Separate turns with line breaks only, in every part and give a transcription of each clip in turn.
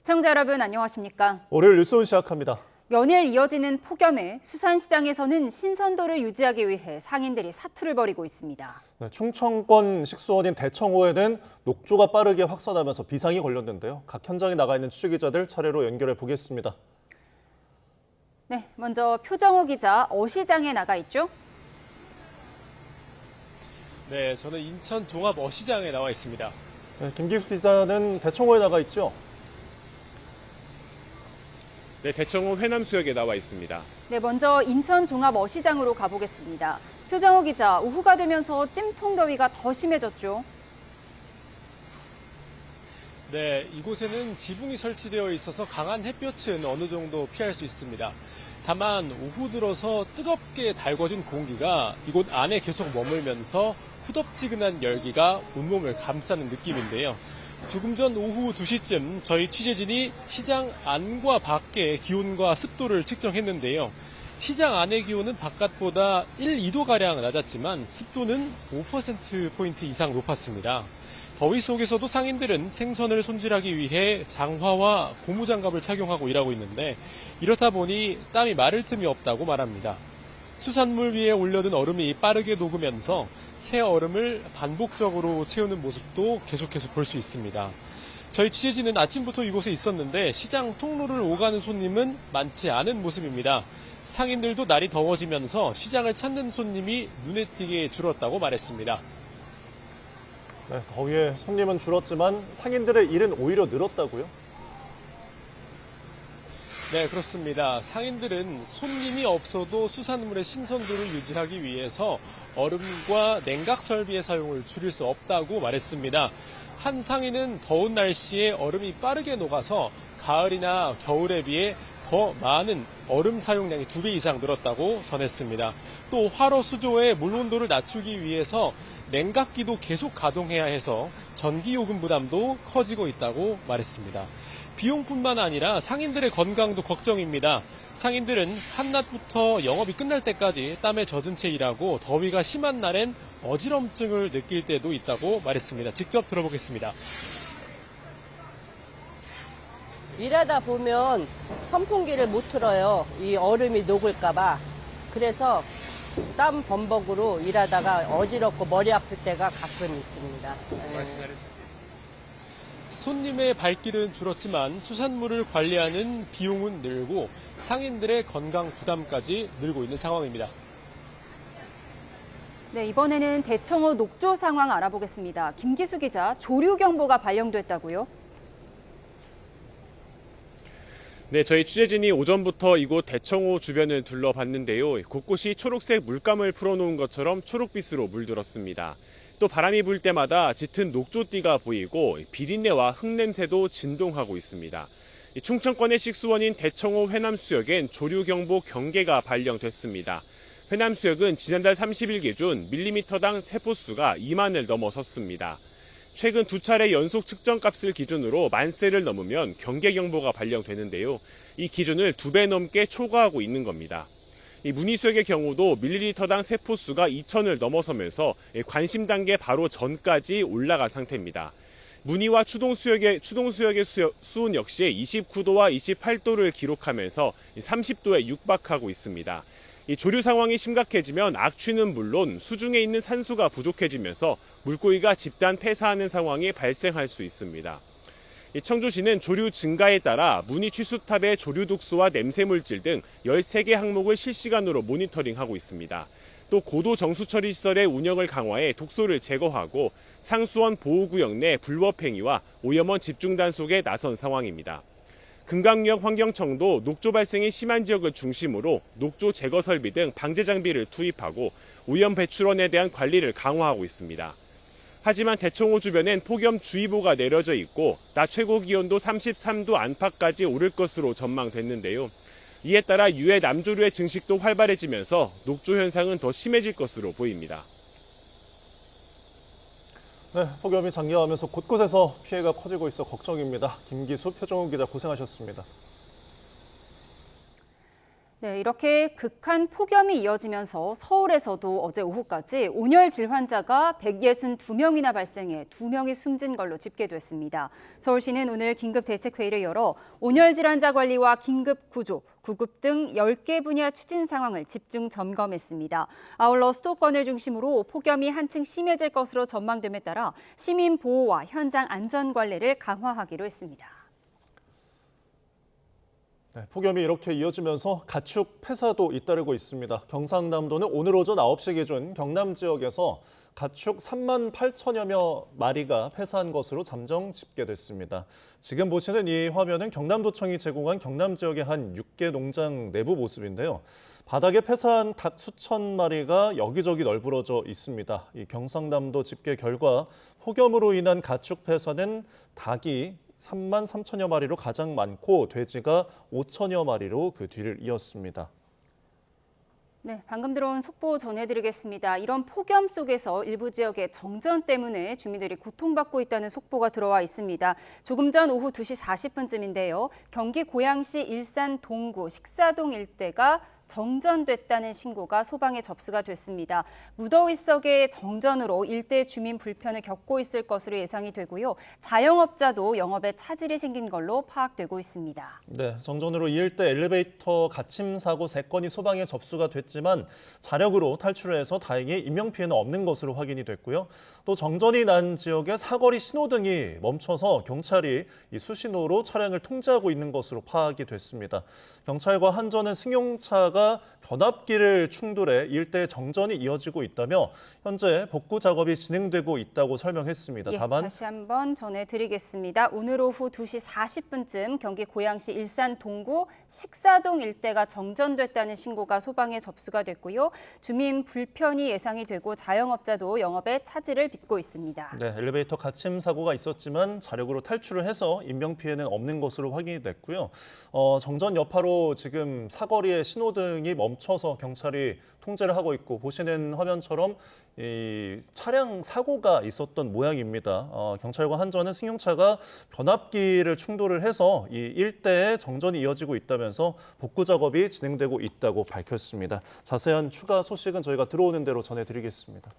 시청자 여러분 안녕하십니까?
월요일 뉴스온 시작합니다.
연일 이어지는 폭염에 수산시장에서는 신선도를 유지하기 위해 상인들이 사투를 벌이고 있습니다.
네, 충청권 식수원인 대청호에는 녹조가 빠르게 확산하면서 비상이 걸렸는데요. 각 현장에 나가 있는 취재기자들 차례로 연결해 보겠습니다.
네, 먼저 표정호 기자 어시장에 나가 있죠?
네, 저는 인천 종합 어시장에 나와 있습니다.
네, 김기수 기자는 대청호에 나가 있죠?
네, 대청호 회남수역에 나와 있습니다.
네, 먼저 인천 종합 어시장으로 가보겠습니다. 표정호 기자, 오후가 되면서 찜통더위가 더 심해졌죠?
네, 이곳에는 지붕이 설치되어 있어서 강한 햇볕은 어느 정도 피할 수 있습니다. 다만 오후 들어서 뜨겁게 달궈진 공기가 이곳 안에 계속 머물면서 후덥지근한 열기가 온몸을 감싸는 느낌인데요. 조금 전 오후 2시쯤 저희 취재진이 시장 안과 밖의 기온과 습도를 측정했는데요. 시장 안의 기온은 바깥보다 1, 2도가량 낮았지만 습도는 5%포인트 이상 높았습니다. 더위 속에서도 상인들은 생선을 손질하기 위해 장화와 고무장갑을 착용하고 일하고 있는데 이렇다 보니 땀이 마를 틈이 없다고 말합니다. 수산물 위에 올려둔 얼음이 빠르게 녹으면서 새 얼음을 반복적으로 채우는 모습도 계속해서 볼 수 있습니다. 저희 취재진은 아침부터 이곳에 있었는데 시장 통로를 오가는 손님은 많지 않은 모습입니다. 상인들도 날이 더워지면서 시장을 찾는 손님이 눈에 띄게 줄었다고 말했습니다.
네, 더위에 손님은 줄었지만 상인들의 일은 오히려 늘었다고요?
네, 그렇습니다. 상인들은 손님이 없어도 수산물의 신선도를 유지하기 위해서 얼음과 냉각 설비의 사용을 줄일 수 없다고 말했습니다. 한 상인은 더운 날씨에 얼음이 빠르게 녹아서 가을이나 겨울에 비해 더 많은 얼음 사용량이 2배 이상 늘었다고 전했습니다. 또 화로 수조의 물 온도를 낮추기 위해서 냉각기도 계속 가동해야 해서 전기요금 부담도 커지고 있다고 말했습니다. 비용뿐만 아니라 상인들의 건강도 걱정입니다. 상인들은 한낮부터 영업이 끝날 때까지 땀에 젖은 채 일하고 더위가 심한 날엔 어지럼증을 느낄 때도 있다고 말했습니다. 직접 들어보겠습니다.
일하다 보면 선풍기를 못 틀어요. 이 얼음이 녹을까봐. 그래서 땀 범벅으로 일하다가 어지럽고 머리 아플 때가 가끔 있습니다.
손님의 발길은 줄었지만 수산물을 관리하는 비용은 늘고 상인들의 건강 부담까지 늘고 있는 상황입니다.
네, 이번에는 대청호 녹조 상황 알아보겠습니다. 김기수 기자, 조류 경보가 발령됐다고요?
네, 저희 취재진이 오전부터 이곳 대청호 주변을 둘러봤는데요. 곳곳이 초록색 물감을 풀어놓은 것처럼 초록빛으로 물들었습니다. 또 바람이 불 때마다 짙은 녹조띠가 보이고 비린내와 흙냄새도 진동하고 있습니다. 충청권의 식수원인 대청호 회남수역엔 조류경보 경계가 발령됐습니다. 회남수역은 지난달 30일 기준 밀리미터당 세포수가 2만을 넘어섰습니다. 최근 2차례 연속 측정값을 기준으로 만세를 넘으면 경계경보가 발령되는데요. 이 기준을 2배 넘게 초과하고 있는 겁니다. 이 문희수역의 경우도 밀리리터당 세포수가 2,000을 넘어서면서 관심 단계 바로 전까지 올라간 상태입니다. 문희와 추동수역의 수온 역시 29도와 28도를 기록하면서 30도에 육박하고 있습니다. 이 조류 상황이 심각해지면 악취는 물론 수중에 있는 산소가 부족해지면서 물고기가 집단 폐사하는 상황이 발생할 수 있습니다. 청주시는 조류 증가에 따라 문희 취수탑의 조류 독소와 냄새물질 등 13개 항목을 실시간으로 모니터링하고 있습니다. 또 고도 정수 처리 시설의 운영을 강화해 독소를 제거하고 상수원 보호구역 내 불법 행위와 오염원 집중 단속에 나선 상황입니다. 금강역 환경청도 녹조 발생이 심한 지역을 중심으로 녹조 제거 설비 등 방제 장비를 투입하고 오염 배출원에 대한 관리를 강화하고 있습니다. 하지만 대청호 주변엔 폭염주의보가 내려져 있고 낮 최고 기온도 33도 안팎까지 오를 것으로 전망됐는데요. 이에 따라 유해 남조류의 증식도 활발해지면서 녹조 현상은 더 심해질 것으로 보입니다.
네, 폭염이 장기화하면서 곳곳에서 피해가 커지고 있어 걱정입니다. 김기수, 표정호 기자 고생하셨습니다.
네, 이렇게 극한 폭염이 이어지면서 서울에서도 어제 오후까지 온열 질환자가 162명이나 발생해 2명이 숨진 걸로 집계됐습니다. 서울시는 오늘 긴급대책회의를 열어 온열 질환자 관리와 긴급 구조, 구급 등 10개 분야 추진 상황을 집중 점검했습니다. 아울러 수도권을 중심으로 폭염이 한층 심해질 것으로 전망됨에 따라 시민 보호와 현장 안전 관리를 강화하기로 했습니다.
네, 폭염이 이렇게 이어지면서 가축 폐사도 잇따르고 있습니다. 경상남도는 오늘 오전 9시 기준 경남 지역에서 가축 3만 8천여 마리가 폐사한 것으로 잠정 집계됐습니다. 지금 보시는 이 화면은 경남도청이 제공한 경남 지역의 한 6개 농장 내부 모습인데요. 바닥에 폐사한 닭 수천 마리가 여기저기 널브러져 있습니다. 이 경상남도 집계 결과 폭염으로 인한 가축 폐사는 닭이 3만 3천여 마리로 가장 많고 돼지가 5천여 마리로 그 뒤를 이었습니다.
네, 방금 들어온 속보 전해드리겠습니다. 이런 폭염 속에서 일부 지역의 정전 때문에 주민들이 고통받고 있다는 속보가 들어와 있습니다. 조금 전 오후 2시 40분쯤인데요. 경기 고양시 일산 동구 식사동 일대가 정전됐다는 신고가 소방에 접수가 됐습니다. 무더위 속의 정전으로 일대 주민 불편을 겪고 있을 것으로 예상이 되고요. 자영업자도 영업에 차질이 생긴 걸로 파악되고 있습니다.
네, 정전으로 이 일대 엘리베이터 갇힘 사고 3건이 소방에 접수가 됐지만 자력으로 탈출을 해서 다행히 인명피해는 없는 것으로 확인이 됐고요. 또 정전이 난 지역의 사거리 신호등이 멈춰서 경찰이 이 수신호로 차량을 통제하고 있는 것으로 파악이 됐습니다. 경찰과 한전은 승용차가 변압기를 충돌해 일대의 정전이 이어지고 있다며 현재 복구 작업이 진행되고 있다고 설명했습니다.
예,
다만
다시 한번 전해드리겠습니다. 오늘 오후 2시 40분쯤 경기 고양시 일산 동구 식사동 일대가 정전됐다는 신고가 소방에 접수가 됐고요. 주민 불편이 예상이 되고 자영업자도 영업에 차질을 빚고 있습니다.
네, 엘리베이터 갇힘 사고가 있었지만 자력으로 탈출을 해서 인명피해는 없는 것으로 확인이 됐고요. 정전 여파로 지금 사거리의 신호등이 멈춰서 경찰이 통제를 하고 있고 보시는 화면처럼 이 차량 사고가 있었던 모양입니다. 경찰과 한전은 승용차가 변압기를 충돌을 해서 이 일대에 정전이 이어지고 있다면서 복구 작업이 진행되고 있다고 밝혔습니다. 자세한 추가 소식은 저희가 들어오는 대로 전해드리겠습니다.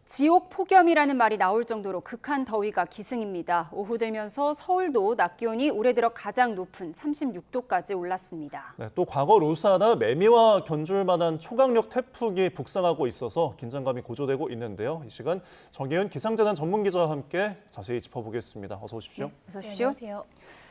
지옥 폭염이라는 말이 나올 정도로 극한 더위가 기승입니다. 오후 되면서 서울도 낮 기온이 올해 들어 가장 높은 36도까지 올랐습니다.
네, 또 과거 루사나 매미와 견줄 만한 초강력 태풍이 북상하고 있어서 긴장감이 고조되고 있는데요. 이 시간 정혜윤 기상재난 전문기자와 함께 자세히 짚어보겠습니다. 어서 오십시오.
네, 어서 오십시오.
네, 안녕하세요.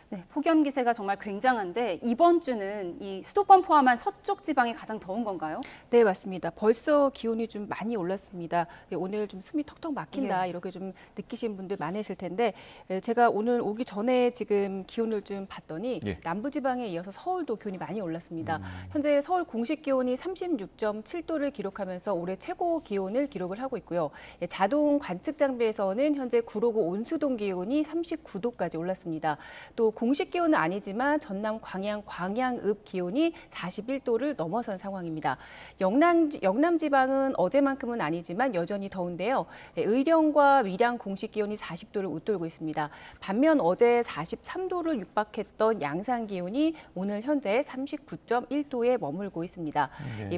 네, 폭염 기세가 정말 굉장한데 이번 주는 이 수도권 포함한 서쪽 지방이 가장 더운 건가요?
네, 맞습니다. 벌써 기온이 좀 많이 올랐습니다. 오늘 좀 숨이 턱턱 막힌다 이렇게 좀 느끼신 분들 많으실 텐데 제가 오늘 오기 전에 지금 기온을 좀 봤더니 남부지방에 이어서 서울도 기온이 많이 올랐습니다. 현재 서울 공식 기온이 36.7도를 기록하면서 올해 최고 기온을 기록을 하고 있고요. 자동 관측 장비에서는 현재 구로구 온수동 기온이 39도까지 올랐습니다. 또 공식 기온은 아니지만 전남 광양읍 기온이 41도를 넘어선 상황입니다. 영남 지방은 어제만큼은 아니지만 여전히 더운데요. 의령과 위량 공식 기온이 40도를 웃돌고 있습니다. 반면 어제 43도를 육박했던 양산 기온이 오늘 현재 39.1도에 머물고 있습니다.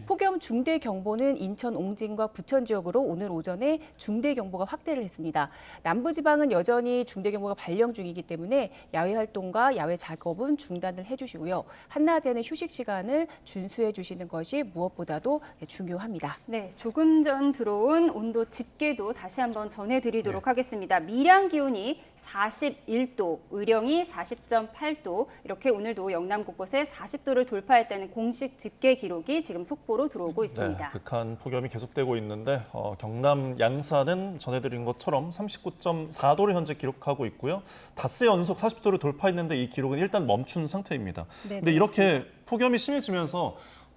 폭염 중대 경보는 인천 옹진과 부천 지역으로 오늘 오전에 중대 경보가 확대를 했습니다. 남부 지방은 여전히 중대 경보가 발령 중이기 때문에 야외 활동과 야외 작업은 중단을 해주시고요. 한낮에는 휴식 시간을 준수해 주시는 것이 무엇보다도 중요합니다.
네, 조금 전 들어온 온도 집계도 다시 한번 전해드리도록 하겠습니다. 밀양 기온이 41도, 의령이 40.8도, 이렇게 오늘도 영남 곳곳에 40도를 돌파했다는 공식 집계 기록이 지금 속보로 들어오고 있습니다.
네, 극한 폭염이 계속되고 있는데 경남 양산은 전해드린 것처럼 39.4도를 현재 기록하고 있고요. 닷새 연속 40도를 돌파했는데 이 기록은 일단 멈춘 상태입니다.
네,
근데 이렇게 폭염이 심해지면서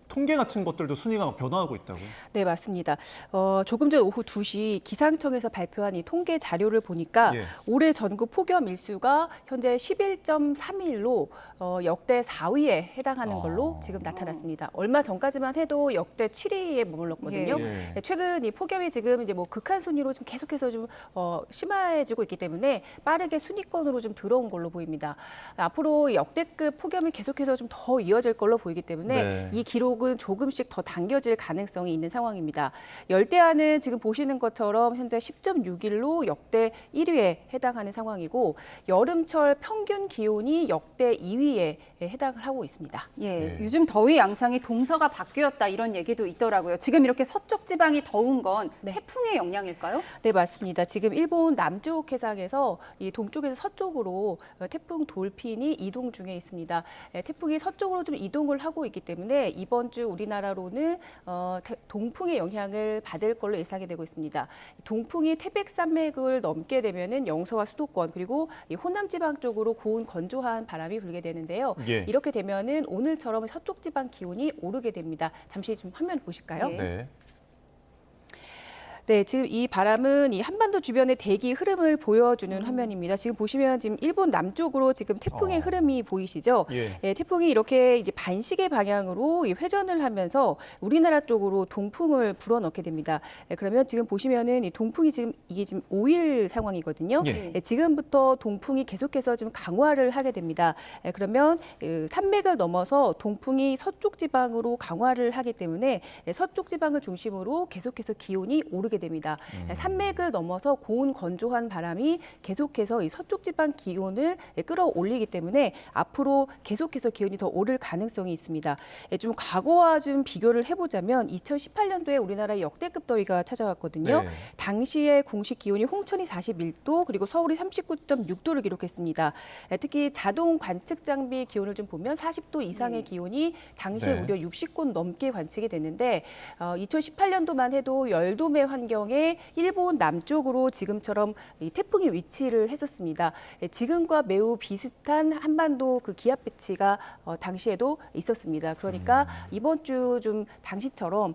통계 같은 것들도 순위가 막 변화하고 있다고요?
네, 맞습니다. 조금 전 오후 2시 기상청에서 발표한 이 통계 자료를 보니까
예.
올해 전국 폭염 일수가 현재 11.3일로 역대 4위에 해당하는 걸로 지금 나타났습니다. 얼마 전까지만 해도 역대 7위에 머물렀거든요.
예.
네, 최근 이 폭염이 지금 이제 뭐 극한 순위로 좀 계속해서 좀 심해지고 있기 때문에 빠르게 순위권으로 좀 들어온 걸로 보입니다. 앞으로 역대급 폭염이 계속해서 좀 더 이어질 걸로 보이기 때문에
네.
이 기록은 조금씩 더 당겨질 가능성이 있는 상황입니다. 열대야는 지금 보시는 것처럼 현재 10.6일로 역대 1위에 해당하는 상황이고 여름철 평균 기온이 역대 2위에 해당을 하고 있습니다.
예, 요즘 더위 양상이 동서가 바뀌었다 이런 얘기도 있더라고요. 지금 이렇게 서쪽 지방이 더운 건
네.
태풍의 영향일까요?
네, 맞습니다. 지금 일본 남쪽 해상에서 이 동쪽에서 서쪽으로 태풍 돌핀이 이동 중에 있습니다. 태풍이 서쪽으로 좀 이동을 하고 있기 때문에 이번 주 우리나라로는 동풍의 영향을 받을 걸로 예상이 되고 있습니다. 동풍이 태백산맥을 넘게 되면은 영서와 수도권 그리고 이 호남 지방 쪽으로 고온 건조한 바람이 불게 되는데요.
예.
이렇게 되면은 오늘처럼 서쪽 지방 기온이 오르게 됩니다. 잠시 좀 화면 보실까요?
네.
네.
네, 지금 이 바람은 이 한반도 주변의 대기 흐름을 보여주는 화면입니다. 지금 보시면 지금 일본 남쪽으로 지금 태풍의 흐름이 보이시죠?
예.
예, 태풍이 이렇게 이제 반시계 방향으로 이 회전을 하면서 우리나라 쪽으로 동풍을 불어넣게 됩니다. 예, 그러면 지금 보시면은 이 동풍이 지금 이게 지금 5일 상황이거든요.
예.
예, 지금부터 동풍이 계속해서 좀 강화를 하게 됩니다. 예, 그러면 산맥을 넘어서 동풍이 서쪽 지방으로 강화를 하기 때문에 서쪽 지방을 중심으로 계속해서 기온이 오르게 됩니다. 산맥을 넘어서 고온 건조한 바람이 계속해서 이 서쪽 지방 기온을 끌어올리기 때문에 앞으로 계속해서 기온이 더 오를 가능성이 있습니다. 좀 과거와 좀 비교를 해보자면 2018년도에 우리나라에 역대급 더위가 찾아왔거든요.
네.
당시에 공식 기온이 홍천이 41도 그리고 서울이 39.6도를 기록했습니다. 특히 자동 관측 장비 기온을 좀 보면 40도 이상의 기온이 당시에
네.
무려 60곳 넘게 관측이 됐는데 2018년도만 해도 열도매 환경에 일본 남쪽으로 지금처럼 이 태풍이 위치를 했었습니다. 지금과 매우 비슷한 한반도 그 기압 배치가 당시에도 있었습니다. 그러니까 이번 주 좀 당시처럼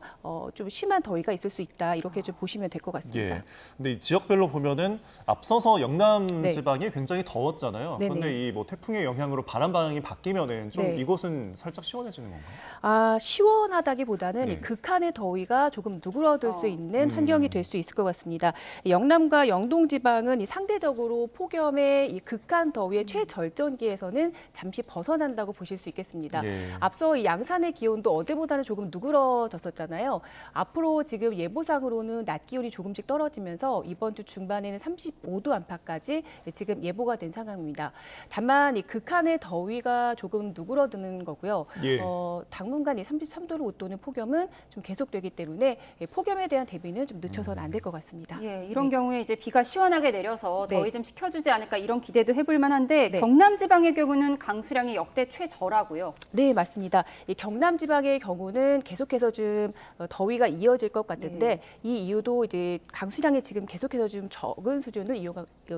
좀 심한 더위가 있을 수 있다 이렇게 좀 보시면 될 것 같습니다.
예. 근데 이 지역별로 보면은 앞서서 영남
네.
지방이 굉장히 더웠잖아요.
네네.
그런데 이 뭐 태풍의 영향으로 바람 방향이 바뀌면은 좀
네.
이곳은 살짝 시원해지는 건가요?
시원하다기보다는
네.
이 극한의 더위가 조금 누그러들 수 있는 환경이 될 수 있을 것 같습니다. 영남과 영동 지방은 이 상대적으로 폭염의 이 극한 더위의 최절정기에서는 잠시 벗어난다고 보실 수 있겠습니다.
예.
앞서 이 양산의 기온도 어제보다는 조금 누그러졌었잖아요. 앞으로 지금 예보상으로는 낮 기온이 조금씩 떨어지면서 이번 주 중반에는 35도 안팎까지 지금 예보가 된 상황입니다. 다만 이 극한의 더위가 조금 누그러드는 거고요.
예.
당분간 이 33도를 웃도는 폭염은 좀 계속되기 때문에 폭염에 대한 대비는 좀 늦춰서는 안 될 것 같습니다.
예, 이런 경우에 이제 비가 시원하게 내려서
네.
더위 좀 식혀주지 않을까 이런 기대도 해볼 만한데
네.
경남 지방의 경우는 강수량이 역대 최저라고요.
네, 맞습니다. 이 경남 지방의 경우는 계속해서 좀 더위가 이어질 것 같은데 이 이유도 이제 강수량이 지금 계속해서 좀 적은 수준을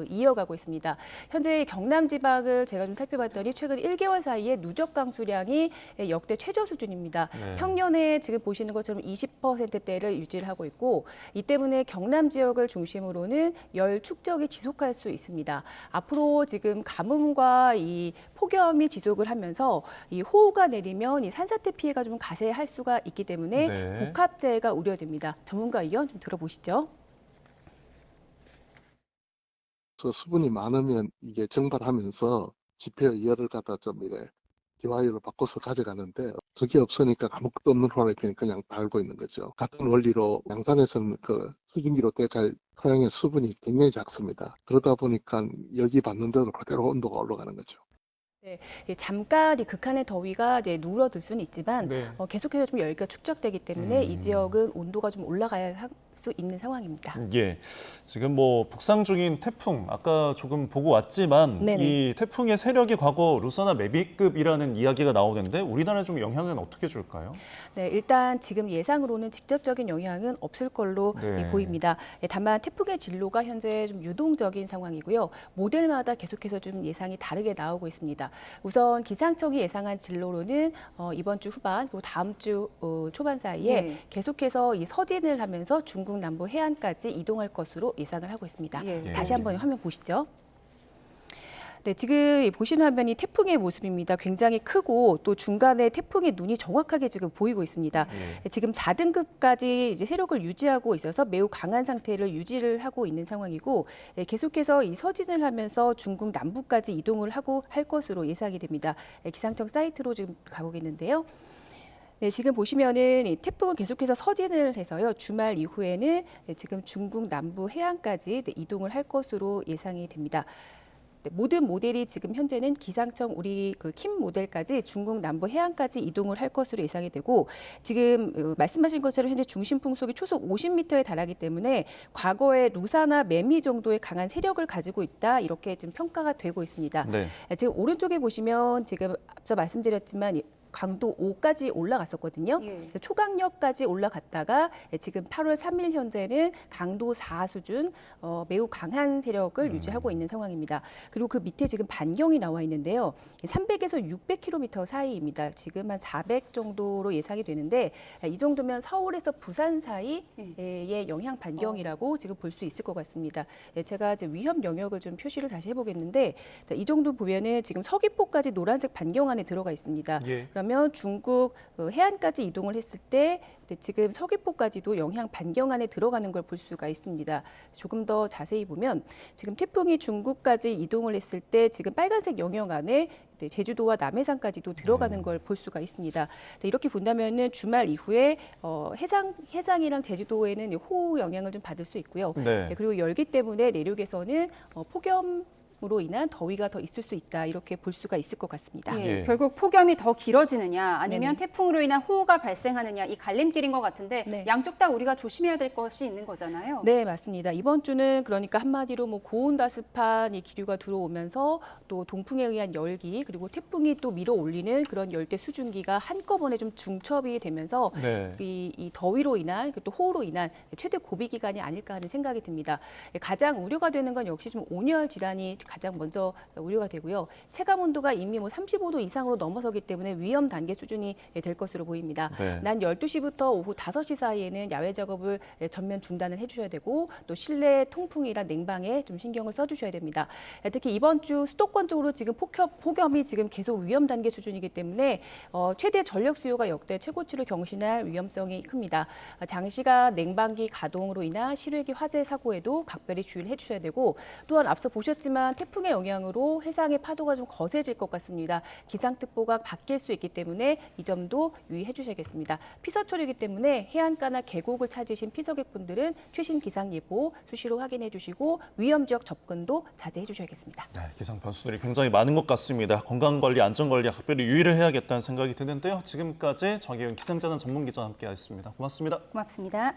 이어가고 있습니다. 현재 경남 지방을 제가 좀 살펴봤더니 최근 1개월 사이에 누적 강수량이 역대 최저 수준입니다.
네.
평년에 지금 보시는 것처럼 20%대를 유지를 하고 있고 이 때문에 경남 지역을 중심으로는 열 축적이 지속할 수 있습니다. 앞으로 지금 가뭄과 이 폭염이 지속을 하면서 이 호우가 내리면 이 산사태 피해가 좀 가세할 수가 있기 때문에
네.
복합재해가 우려됩니다. 전문가 의견 좀 들어보시죠.
수분이 많으면 이게 증발하면서 지표의 열을 갖다 좀 이래 기화율을 바꿔서 가져가는데 그게 없으니까 아무것도 없는 후라이팬이 그냥 달고 있는 거죠. 같은 원리로 양산에서는 그 수증기로 떼갈 토양의 수분이 굉장히 작습니다. 그러다 보니까 열기 받는 대로 그대로 온도가 올라가는 거죠.
네, 잠깐 이 극한의 더위가 이제 누그러들 수는 있지만
네.
계속해서 좀 열기가 축적되기 때문에 이 지역은 온도가 좀 올라가야 수 있는 상황입니다.
예, 지금 뭐 북상 중인 태풍 아까 조금 보고 왔지만
네네.
이 태풍의 세력이 과거 루사나 메비급이라는 이야기가 나오는데 우리나라에 좀 영향은 어떻게 줄까요?
네, 일단 지금 예상으로는 직접적인 영향은 없을 걸로
네.
보입니다. 다만 태풍의 진로가 현재 좀 유동적인 상황이고요. 모델마다 계속해서 좀 예상이 다르게 나오고 있습니다. 우선 기상청이 예상한 진로로는 이번 주 후반 그리고 다음 주 초반 사이에
네.
계속해서 이 서진을 하면서 중국 남부 해안까지 이동할 것으로 예상을 하고 있습니다.
예.
다시 한번 화면 보시죠. 네, 지금 보시는 화면이 태풍의 모습입니다. 굉장히 크고 또 중간에 태풍의 눈이 정확하게 지금 보이고 있습니다. 지금 4등급까지 이제 세력을 유지하고 있어서 매우 강한 상태를 유지를 하고 있는 상황이고 계속해서 이 서진을 하면서 중국 남부까지 이동을 하고 할 것으로 예상이 됩니다. 기상청 사이트로 지금 가보겠는데요. 네, 지금 보시면은 이 태풍은 계속해서 서진을 해서요. 주말 이후에는 지금 중국 남부 해안까지 이동을 할 것으로 예상이 됩니다. 모든 모델이 지금 현재는 기상청 우리 그 킴 모델까지 중국 남부 해안까지 이동을 할 것으로 예상이 되고 지금 말씀하신 것처럼 현재 중심 풍속이 초속 50m에 달하기 때문에 과거에 루사나 매미 정도의 강한 세력을 가지고 있다 이렇게 지금 평가가 되고 있습니다.
네.
지금 오른쪽에 보시면 지금 앞서 말씀드렸지만 강도 5까지 올라갔었거든요.
예.
초강력까지 올라갔다가 지금 8월 3일 현재는 강도 4 수준 매우 강한 세력을 유지하고 있는 상황입니다. 그리고 그 밑에 지금 반경이 나와 있는데요. 300에서 600km 사이입니다. 지금 한 400 정도로 예상이 되는데 이 정도면 서울에서 부산 사이의 영향 반경이라고 지금 볼 수 있을 것 같습니다. 제가 이제 위험 영역을 좀 표시를 다시 해보겠는데 이 정도 보면은 지금 서귀포까지 노란색 반경 안에 들어가 있습니다.
예.
그러면 중국 해안까지 이동을 했을 때 지금 서귀포까지도 영향 반경 안에 들어가는 걸 볼 수가 있습니다. 조금 더 자세히 보면 지금 태풍이 중국까지 이동을 했을 때 지금 빨간색 영역 안에 제주도와 남해상까지도 들어가는 걸 볼 수가 있습니다. 이렇게 본다면은 주말 이후에 해상이랑 제주도에는 호우 영향을 좀 받을 수 있고요.
네.
그리고 열기 때문에 내륙에서는 폭염으로 인한 더위가 더 있을 수 있다 이렇게 볼 수가 있을 것 같습니다.
예,
예.
결국 폭염이 더 길어지느냐 아니면
네네.
태풍으로 인한 호우가 발생하느냐 이 갈림길인 것 같은데
네.
양쪽 다 우리가 조심해야 될 것이 있는 거잖아요.
네, 맞습니다. 이번 주는 그러니까 한마디로 뭐 고온다습한 이 기류가 들어오면서 또 동풍에 의한 열기 그리고 태풍이 또 밀어올리는 그런 열대 수증기가 한꺼번에 좀 중첩이 되면서
네.
이 더위로 인한 또 호우로 인한 최대 고비 기간이 아닐까 하는 생각이 듭니다. 가장 우려가 되는 건 역시 좀 온열 질환이 가장 먼저 우려가 되고요. 체감 온도가 이미 뭐 35도 이상으로 넘어서기 때문에 위험 단계 수준이 될 것으로 보입니다.
네.
난 12시부터 오후 5시 사이에는 야외 작업을 전면 중단을 해주셔야 되고 또 실내 통풍이나 냉방에 좀 신경을 써주셔야 됩니다. 특히 이번 주 수도권 쪽으로 지금 폭염이 지금 계속 위험 단계 수준이기 때문에 최대 전력 수요가 역대 최고치를 경신할 위험성이 큽니다. 장시간 냉방기 가동으로 인한 실외기 화재 사고에도 각별히 주의를 해주셔야 되고 또한 앞서 보셨지만 태풍의 영향으로 해상의 파도가 좀 거세질 것 같습니다. 기상특보가 바뀔 수 있기 때문에 이 점도 유의해 주셔야겠습니다. 피서철이기 때문에 해안가나 계곡을 찾으신 피서객분들은 최신 기상 예보 수시로 확인해 주시고 위험 지역 접근도 자제해 주셔야겠습니다.
네, 기상 변수들이 굉장히 많은 것 같습니다. 건강관리, 안전관리에 각별히 유의를 해야겠다는 생각이 드는데요. 지금까지 정혜윤 기상자단 전문기자와 함께했습니다. 고맙습니다.
고맙습니다.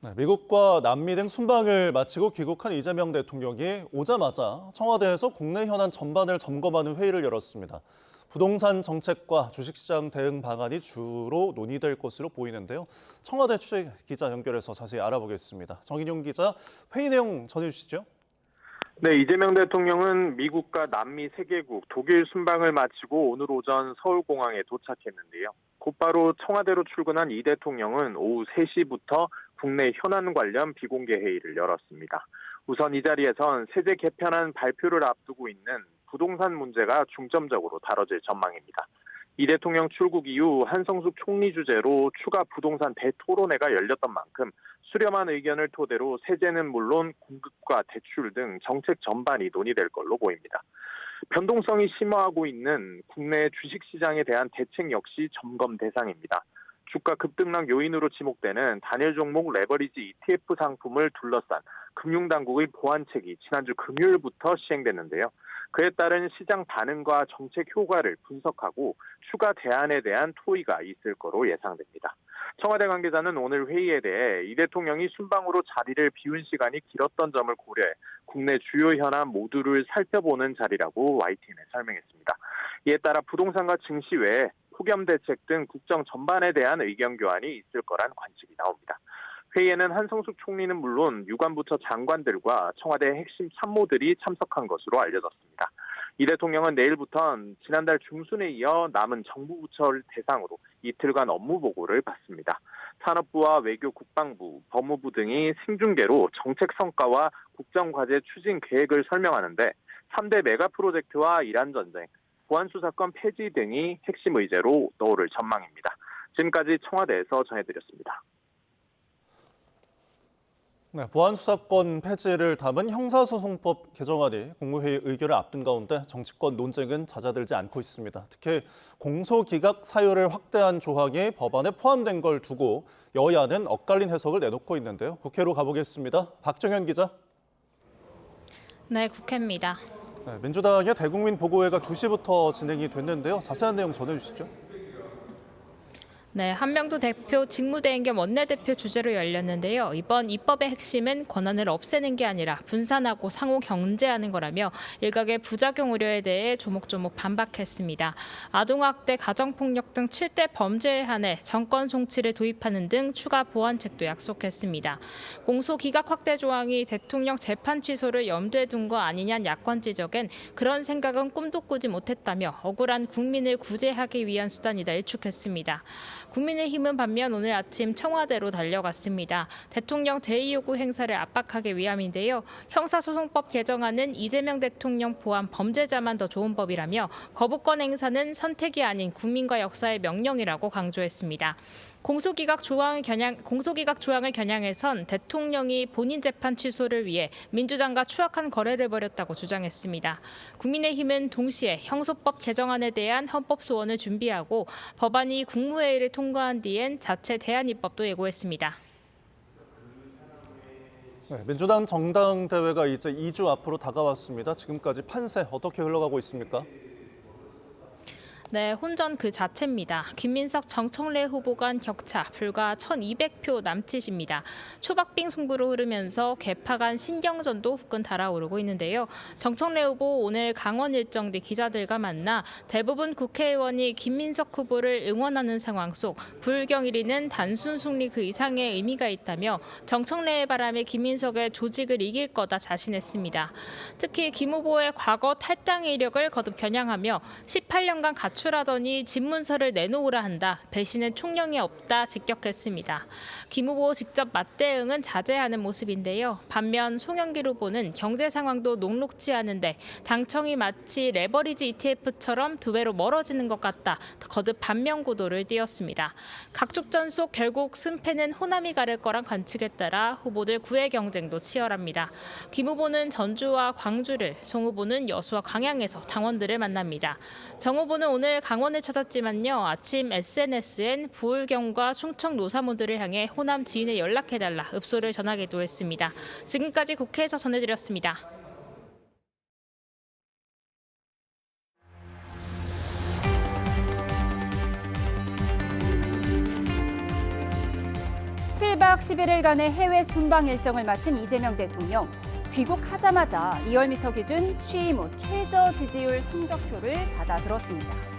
네, 미국과 남미 등 순방을 마치고 귀국한 이재명 대통령이 오자마자 청와대에서 국내 현안 전반을 점검하는 회의를 열었습니다. 부동산 정책과 주식시장 대응 방안이 주로 논의될 것으로 보이는데요. 청와대 취재 기자 연결해서 자세히 알아보겠습니다. 정인용 기자, 회의 내용 전해주시죠.
네, 이재명 대통령은 미국과 남미 3개국 독일 순방을 마치고 오늘 오전 서울공항에 도착했는데요. 곧바로 청와대로 출근한 이 대통령은 오후 3시부터 국내 현안 관련 비공개 회의를 열었습니다. 우선 이 자리에선 세제 개편안 발표를 앞두고 있는 부동산 문제가 중점적으로 다뤄질 전망입니다. 이 대통령 출국 이후 한성숙 총리 주재로 추가 부동산 대토론회가 열렸던 만큼 수렴한 의견을 토대로 세제는 물론 공급과 대출 등 정책 전반이 논의될 걸로 보입니다. 변동성이 심화하고 있는 국내 주식시장에 대한 대책 역시 점검 대상입니다. 주가 급등락 요인으로 지목되는 단일 종목 레버리지 ETF 상품을 둘러싼 금융당국의 보완책이 지난주 금요일부터 시행됐는데요. 그에 따른 시장 반응과 정책 효과를 분석하고 추가 대안에 대한 토의가 있을 거로 예상됩니다. 청와대 관계자는 오늘 회의에 대해 이 대통령이 순방으로 자리를 비운 시간이 길었던 점을 고려해 국내 주요 현안 모두를 살펴보는 자리라고 YTN에 설명했습니다. 이에 따라 부동산과 증시 외에 폭염 대책 등 국정 전반에 대한 의견 교환이 있을 거란 관측이 나옵니다. 회의에는 한성숙 총리는 물론 유관부처 장관들과 청와대 핵심 참모들이 참석한 것으로 알려졌습니다. 이 대통령은 내일부터는 지난달 중순에 이어 남은 정부 부처를 대상으로 이틀간 업무 보고를 받습니다. 산업부와 외교, 국방부, 법무부 등이 생중계로 정책 성과와 국정과제 추진 계획을 설명하는데 3대 메가 프로젝트와 이란 전쟁, 보안수사권 폐지 등이 핵심 의제로 떠오를 전망입니다. 지금까지 청와대에서 전해드렸습니다.
네, 보안수사권 폐지를 담은 형사소송법 개정안이 국무회의 의결을 앞둔 가운데 정치권 논쟁은 잦아들지 않고 있습니다. 특히 공소기각 사유를 확대한 조항이 법안에 포함된 걸 두고 여야는 엇갈린 해석을 내놓고 있는데요. 국회로 가보겠습니다. 박정현 기자.
네, 국회입니다.
네, 민주당의 대국민 보고회가 2시부터 진행이 됐는데요. 자세한 내용 전해주시죠.
네, 한명도 대표 직무대행 겸 원내대표 주재로 열렸는데요. 이번 입법의 핵심은 권한을 없애는 게 아니라 분산하고 상호 경제하는 거라며 일각의 부작용 우려에 대해 조목조목 반박했습니다. 아동학대, 가정폭력 등 7대 범죄에 한해 정권 송치를 도입하는 등 추가 보완책도 약속했습니다. 공소기각 확대 조항이 대통령 재판 취소를 염두에 둔 거 아니냐는 야권 지적엔 그런 생각은 꿈도 꾸지 못했다며 억울한 국민을 구제하기 위한 수단이다 일축했습니다. 국민의힘은 반면 오늘 아침 청와대로 달려갔습니다. 대통령 제2요구 행사를 압박하기 위함인데요. 형사소송법 개정안은 이재명 대통령 포함 범죄자만 더 좋은 법이라며 거부권 행사는 선택이 아닌 국민과 역사의 명령이라고 강조했습니다. 공소기각 조항을 겨냥해선 대통령이 본인 재판 취소를 위해 민주당과 추악한 거래를 벌였다고 주장했습니다. 국민의힘은 동시에 형소법 개정안에 대한 헌법 소원을 준비하고 법안이 국무회의를 통과한 뒤엔 자체 대안 입법도 예고했습니다.
네, 민주당 정당대회가 이제 2주 앞으로 다가왔습니다. 지금까지 판세 어떻게 흘러가고 있습니까?
네, 혼전 그 자체입니다. 김민석, 정청래 후보 간 격차 불과 1,200표 남짓입니다. 초박빙 승부로 흐르면서 개파 간 신경전도 후끈 달아오르고 있는데요. 정청래 후보 오늘 강원 일정 뒤 기자들과 만나 대부분 국회의원이 김민석 후보를 응원하는 상황 속 불경 1위는 단순 승리 그 이상의 의미가 있다며 정청래의 바람에 김민석의 조직을 이길 거다 자신했습니다. 특히 김 후보의 과거 탈당의 이력을 거듭 겨냥하며 18년간 가출하더니 집문서를 내놓으라 한다. 배신은 총령이 없다 직격했습니다. 김 후보 직접 맞대응은 자제하는 모습인데요. 반면 송영길 후보는 경제 상황도 녹록지 않은데 당청이 마치 레버리지 ETF처럼 두 배로 멀어지는 것 같다. 거듭 반면 구도를 띄웠습니다. 각축전 속 결국 승패는 호남이 가를 거란 관측에 따라 후보들 구애 경쟁도 치열합니다. 김 후보는 전주와 광주를, 송 후보는 여수와 광양에서 당원들을 만납니다. 정 후보는 오늘 강원을 찾았지만요. 아침 SNS엔 부울경과 충청 노사모들을 향해 호남 지인에 연락해달라 읍소를 전하기도 했습니다. 지금까지 국회에서 전해드렸습니다.
(7박 11일간의) 해외 순방 일정을 마친 이재명 대통령. 귀국하자마자 리얼미터 기준 취임 후 최저 지지율 성적표를 받아들었습니다.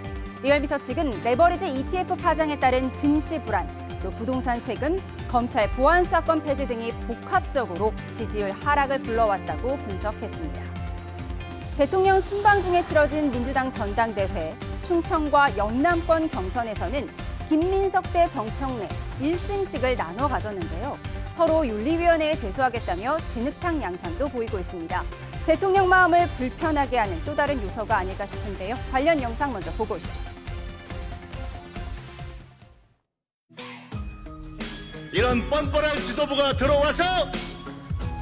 리얼미터 측은 레버리지 ETF 파장에 따른 증시 불안, 또 부동산 세금, 검찰 보안 수사권 폐지 등이 복합적으로 지지율 하락을 불러왔다고 분석했습니다. 대통령 순방 중에 치러진 민주당 전당대회, 충청과 영남권 경선에서는 김민석 대 정청래 1승씩을 나눠 가졌는데요. 서로 윤리위원회에 제소하겠다며 진흙탕 양상도 보이고 있습니다. 대통령 마음을 불편하게 하는 또 다른 요소가 아닐까 싶은데요. 관련 영상 먼저 보고 오시죠.
이런 뻔뻔한 지도부가 들어와서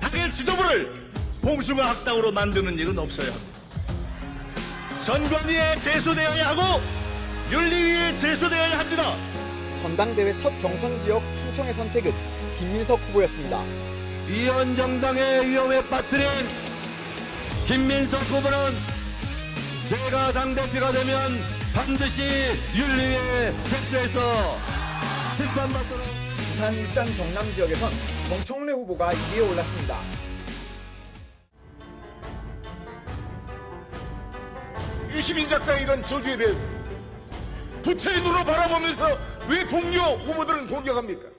당의 지도부를 봉숭아 학당으로 만드는 일은 없어야 합니다. 선관위에 제소되어야 하고 윤리위에 제소되어야 합니다.
전당대회 첫 경선 지역 충청의 선택은 김민석 후보였습니다.
위헌 정당의 위험에 빠뜨린 김민석 후보는 제가 당대표가 되면 반드시 윤리위에 제출해서 심판받도록.
부산, 일산, 경남 지역에선 정청래 후보가 2위에 올랐습니다.
유시민작가의 이런 저주에 대해서 부처의 눈으로 바라보면서 왜 동료 후보들은 공격합니까?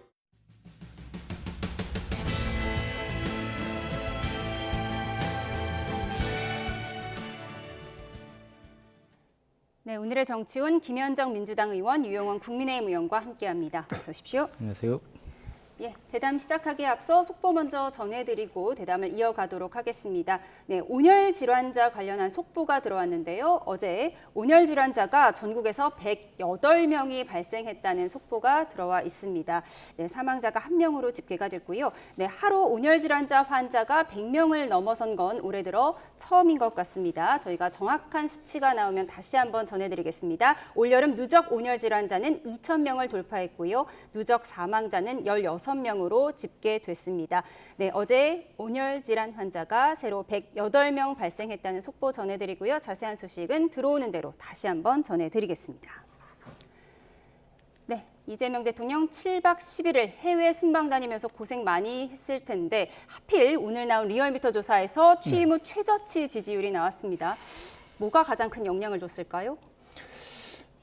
네, 오늘의 정치운 김현정 민주당 의원, 유영원 국민의힘 의원과 함께합니다. 어서 오십시오.
안녕하세요.
예, 대담 시작하기에 앞서 속보 먼저 전해드리고 대담을 이어가도록 하겠습니다. 네, 온열 질환자 관련한 속보가 들어왔는데요. 어제 온열 질환자가 전국에서 108명이 발생했다는 속보가 들어와 있습니다. 네, 사망자가 1명으로 집계가 됐고요. 네, 하루 온열 질환자 환자가 100명을 넘어선 건 올해 들어 처음인 것 같습니다. 저희가 정확한 수치가 나오면 다시 한번 전해드리겠습니다. 올여름 누적 온열 질환자는 2,000명을 돌파했고요. 누적 사망자는 16명으로 집계됐습니다. 네, 어제 온열 질환 환자가 새로 108명 발생했다는 속보 전해드리고요. 자세한 소식은 들어오는 대로 다시 한번 전해드리겠습니다. 네, 이재명 대통령 7박 11일 해외 순방 다니면서 고생 많이 했을 텐데 하필 오늘 나온 리얼미터 조사에서 취임 후 최저치 지지율이 나왔습니다. 뭐가 가장 큰 영향을 줬을까요?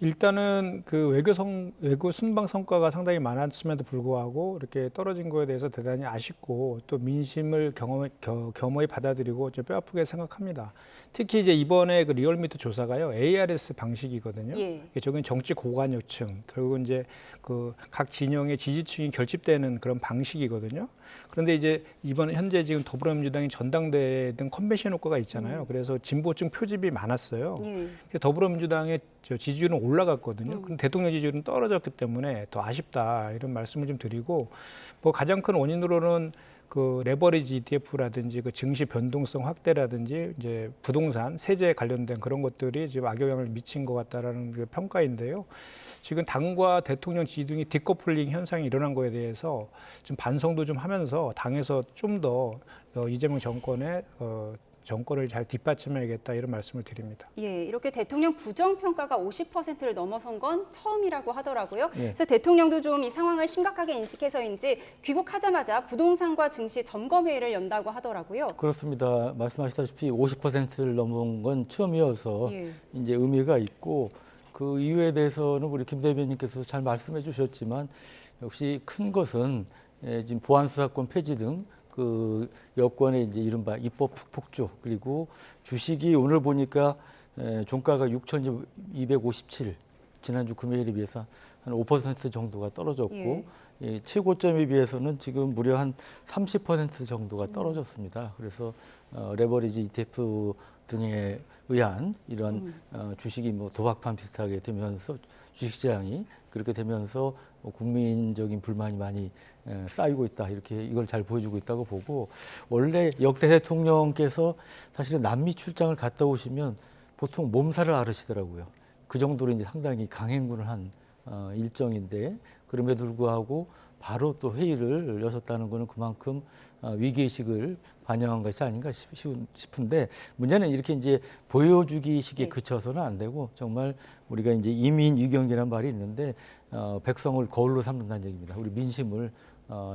일단은 그 외교 순방 성과가 상당히 많았음에도 불구하고 이렇게 떨어진 거에 대해서 대단히 아쉽고 또 민심을 겸허히 받아들이고 좀 뼈아프게 생각합니다. 특히 이제 이번에 그 리얼미터 조사가요 ARS 방식이거든요.
예.
저건 정치 고관여층 결국 이제 그 각 진영의 지지층이 결집되는 그런 방식이거든요. 그런데 이제 이번 현재 지금 더불어민주당이 전당대회 등 컨벤션 효과가 있잖아요. 그래서 진보층 표집이 많았어요.
예.
더불어민주당의 지지율은 올라갔거든요. 근데 대통령 지지율은 떨어졌기 때문에 더 아쉽다 이런 말씀을 좀 드리고 뭐 가장 큰 원인으로는 그 레버리지 ETF라든지 그 증시 변동성 확대라든지 이제 부동산 세제 관련된 그런 것들이 지금 악영향을 미친 것 같다라는 그 평가인데요. 지금 당과 대통령 지지 등이 디커플링 현상이 일어난 거에 대해서 좀 반성도 좀 하면서 당에서 좀 더 이재명 정권을 잘 뒷받침해야겠다 이런 말씀을 드립니다.
예, 이렇게 대통령 부정평가가 50%를 넘어선 건 처음이라고 하더라고요.
예.
그래서 대통령도 좀 이 상황을 심각하게 인식해서인지 귀국하자마자 부동산과 증시 점검회의를 연다고 하더라고요.
그렇습니다. 말씀하셨다시피 50%를 넘은 건 처음이어서
예.
이제 의미가 있고 그 이유에 대해서는 우리 김 대변인께서 잘 말씀해 주셨지만 역시 큰 것은 지금 보안수사권 폐지 등 그 여권의 이제 이른바 입법 폭주 그리고 주식이 오늘 보니까 종가가 6,257 지난주 금요일에 비해서 한 5% 정도가 떨어졌고 최고점에 비해서는 지금 무려 한 30% 정도가 떨어졌습니다. 그래서 레버리지 ETF 등에 의한 이런 주식이 뭐 도박판 비슷하게 되면서 주식시장이 그렇게 되면서 국민적인 불만이 많이 쌓이고 있다 이렇게 이걸 잘 보여주고 있다고 보고 원래 역대 대통령께서 사실은 남미 출장을 갔다 오시면 보통 몸살을 앓으시더라고요. 그 정도로 이제 상당히 강행군을 한 일정인데 그럼에도 불구하고 바로 또 회의를 여셨다는 것은 그만큼 위기의식을 반영한 것이 아닌가 싶은데 문제는 이렇게 이제 보여주기식에 그쳐서는 안 되고 정말 우리가 이제 이민 유경이라는 말이 있는데 백성을 거울로 삼는다는 얘기입니다. 우리 민심을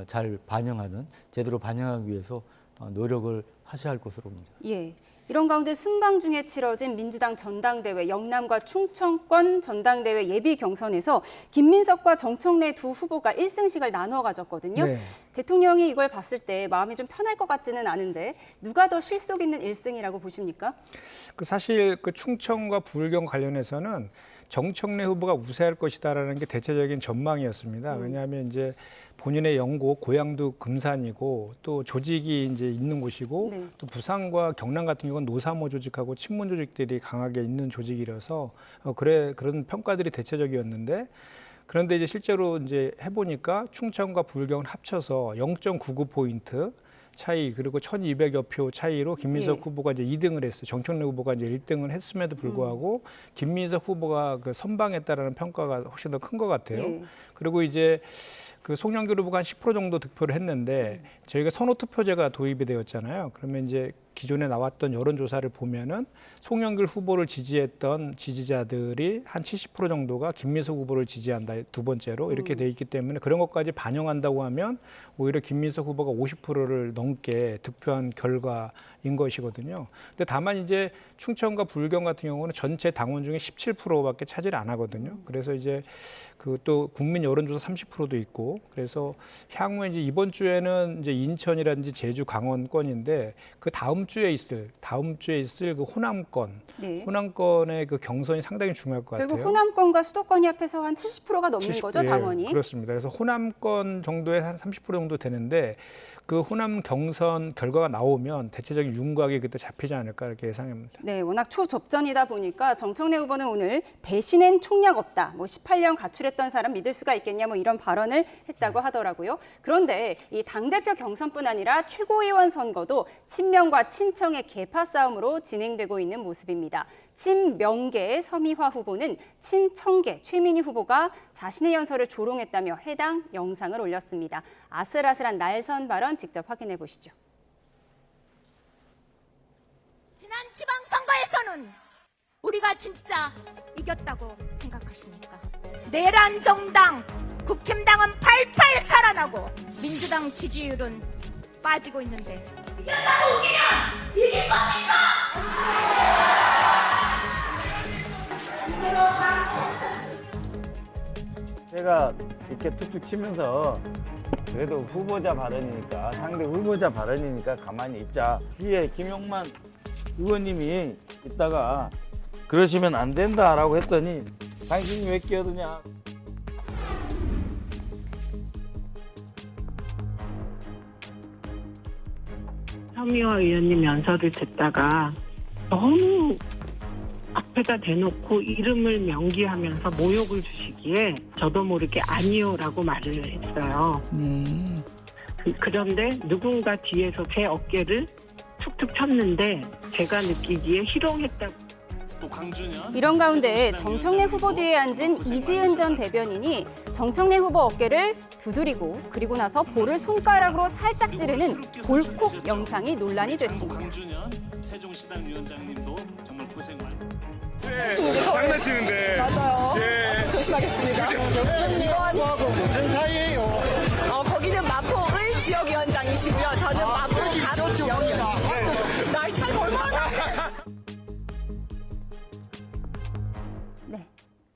잘 반영하는 제대로 반영하기 위해서 노력을 하셔야 할 것으로 봅니다.
예. 이런 가운데 순방 중에 치러진 민주당 전당대회 영남과 충청권 전당대회 예비 경선에서 김민석과 정청래 두 후보가 1승씩을 나누어 가졌거든요.
네.
대통령이 이걸 봤을 때 마음이 좀 편할 것 같지는 않은데 누가 더 실속 있는 1승이라고 보십니까?
그 사실 그 충청과 부울경 관련해서는 정청래 후보가 우세할 것이다라는 게 대체적인 전망이었습니다. 왜냐하면 이제 본인의 영고 고향도 금산이고 또 조직이 이제 있는 곳이고 또 부산과 경남 같은 경우는 노사모 조직하고 친문 조직들이 강하게 있는 조직이라서 그런 평가들이 대체적이었는데 그런데 이제 실제로 이제 해보니까 충청과 부울경을 합쳐서 0.99포인트 차이 그리고 1,200여 표 차이로 김민석 후보가 이제 2등을 했어요. 정청래 후보가 이제 1등을 했음에도 불구하고 김민석 후보가 그 선방했다라는 평가가 훨씬 더 큰 것 같아요. 그리고 이제 그 송영길 후보가 한 10% 정도 득표를 했는데 저희가 선호투표제가 도입이 되었잖아요. 그러면 이제 기존에 나왔던 여론조사를 보면은 송영길 후보를 지지했던 지지자들이 한 70% 정도가 김민석 후보를 지지한다, 두 번째로 이렇게 돼 있기 때문에 그런 것까지 반영한다고 하면 오히려 김민석 후보가 50%를 넘게 득표한 결과인 것이거든요. 근데 다만 이제 충청과 불경 같은 경우는 전체 당원 중에 17%밖에 차지를 안 하거든요. 그래서 이제 그 또 국민 여론조사 30%도 있고, 그래서 향후에 이제 이번 주에는 이제 인천이라든지 제주, 강원권인데 그 다음 주에 있을 그 호남권,
네.
호남권의 그 경선이 상당히 중요할 것 같아요.
결국 호남권과 수도권이 합해서 한 70%가 넘는
70,
거죠, 당원이.
예, 그렇습니다. 그래서 호남권 정도에 한 30% 정도 되는데 그 호남 경선 결과가 나오면 대체적인 윤곽이 그때 잡히지 않을까 이렇게 예상합니다.
네, 워낙 초접전이다 보니까 정청래 후보는 오늘 배신엔 총력 없다. 18년 가출했던 사람 믿을 수가 있겠냐 이런 발언을 했다고 하더라고요. 그런데 이 당대표 경선뿐 아니라 최고위원 선거도 친명과 친청의 계파 싸움으로 진행되고 있는 모습입니다. 친명계의 서미화 후보는 친청계 최민희 후보가 자신의 연설을 조롱했다며 해당 영상을 올렸습니다. 아슬아슬한 날선 발언 직접 확인해 보시죠.
지난 지방선거에서는 우리가 진짜 이겼다고 생각하십니까? 내란 정당, 국힘당은 팔팔 살아나고 민주당 지지율은 빠지고 있는데 이겼다고 우기냐? 이길 겁니까?
제가 이렇게 툭툭 치면서 그래도 후보자 발언이니까, 상대 후보자 발언이니까 가만히 있자. 뒤에 김용만 의원님이 있다가 그러시면 안 된다라고 했더니 당신이 왜 끼어드냐.
서미화 의원님 연설을 듣다가 너무 앞에다 대놓고 이름을 명기하면서 모욕을 주시기에 저도 모르게 아니요라고 말을 했어요. 그런데 누군가 뒤에서 제 어깨를 툭툭 쳤는데 제가 느끼기에 희롱했다고.
이런 가운데 정청래 후보 뒤에 앉은 이지은 전 대변인이 정청래 후보 어깨를 두드리고 그리고 나서 볼을 손가락으로 살짝 찌르는 볼콕 영상이 논란이 됐습니다.
세종시당 위원장님도 정말 고생 많이.
장난치는데. 맞아요. 예. 조심하겠습니다. 이건 무슨 사이예요? 거기는 마포의 지역위원장이시고요. 저는 마포 갑 지역위원장. 나이 차이 얼마나?
네,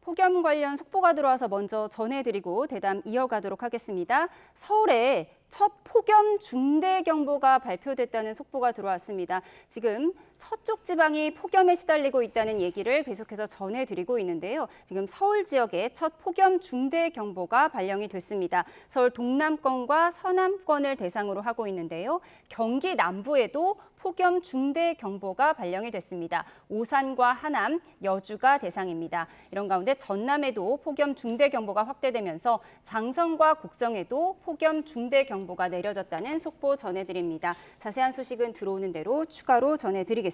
폭염 관련 속보가 들어와서 먼저 전해드리고 대담 이어가도록 하겠습니다. 서울에 첫 폭염 중대경보가 발표됐다는 속보가 들어왔습니다. 지금 서쪽 지방이 폭염에 시달리고 있다는 얘기를 계속해서 전해드리고 있는데요. 지금 서울 지역에 첫 폭염 중대경보가 발령이 됐습니다. 서울 동남권과 서남권을 대상으로 하고 있는데요. 경기 남부에도 폭염 중대경보가 발령이 됐습니다. 오산과 하남, 여주가 대상입니다. 이런 가운데 전남에도 폭염 중대경보가 확대되면서 장성과 곡성에도 폭염 중대경보가 내려졌다는 속보 전해드립니다. 자세한 소식은 들어오는 대로 추가로 전해드리겠습니다.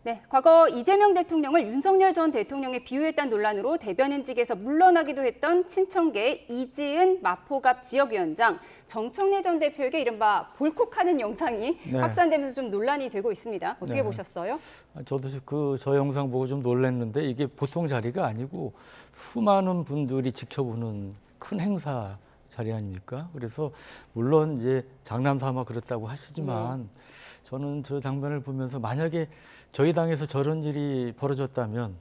네, 과거 이재명 대통령을 윤석열 전 대통령에 비유했다는 논란으로 대변인직에서 물러나기도 했던 친청계 이지은 마포갑 지역위원장 정청래 전 대표에게 이른바 볼콕하는 영상이 확산되면서 좀 논란이 되고 있습니다. 어떻게 보셨어요?
저도 저 영상 보고 좀 놀랐는데 이게 보통 자리가 아니고 수많은 분들이 지켜보는 큰 행사 자리 아닙니까? 그래서 물론 이제 장난삼아 그렇다고 하시지만 저는 저 장면을 보면서 만약에 저희 당에서 저런 일이 벌어졌다면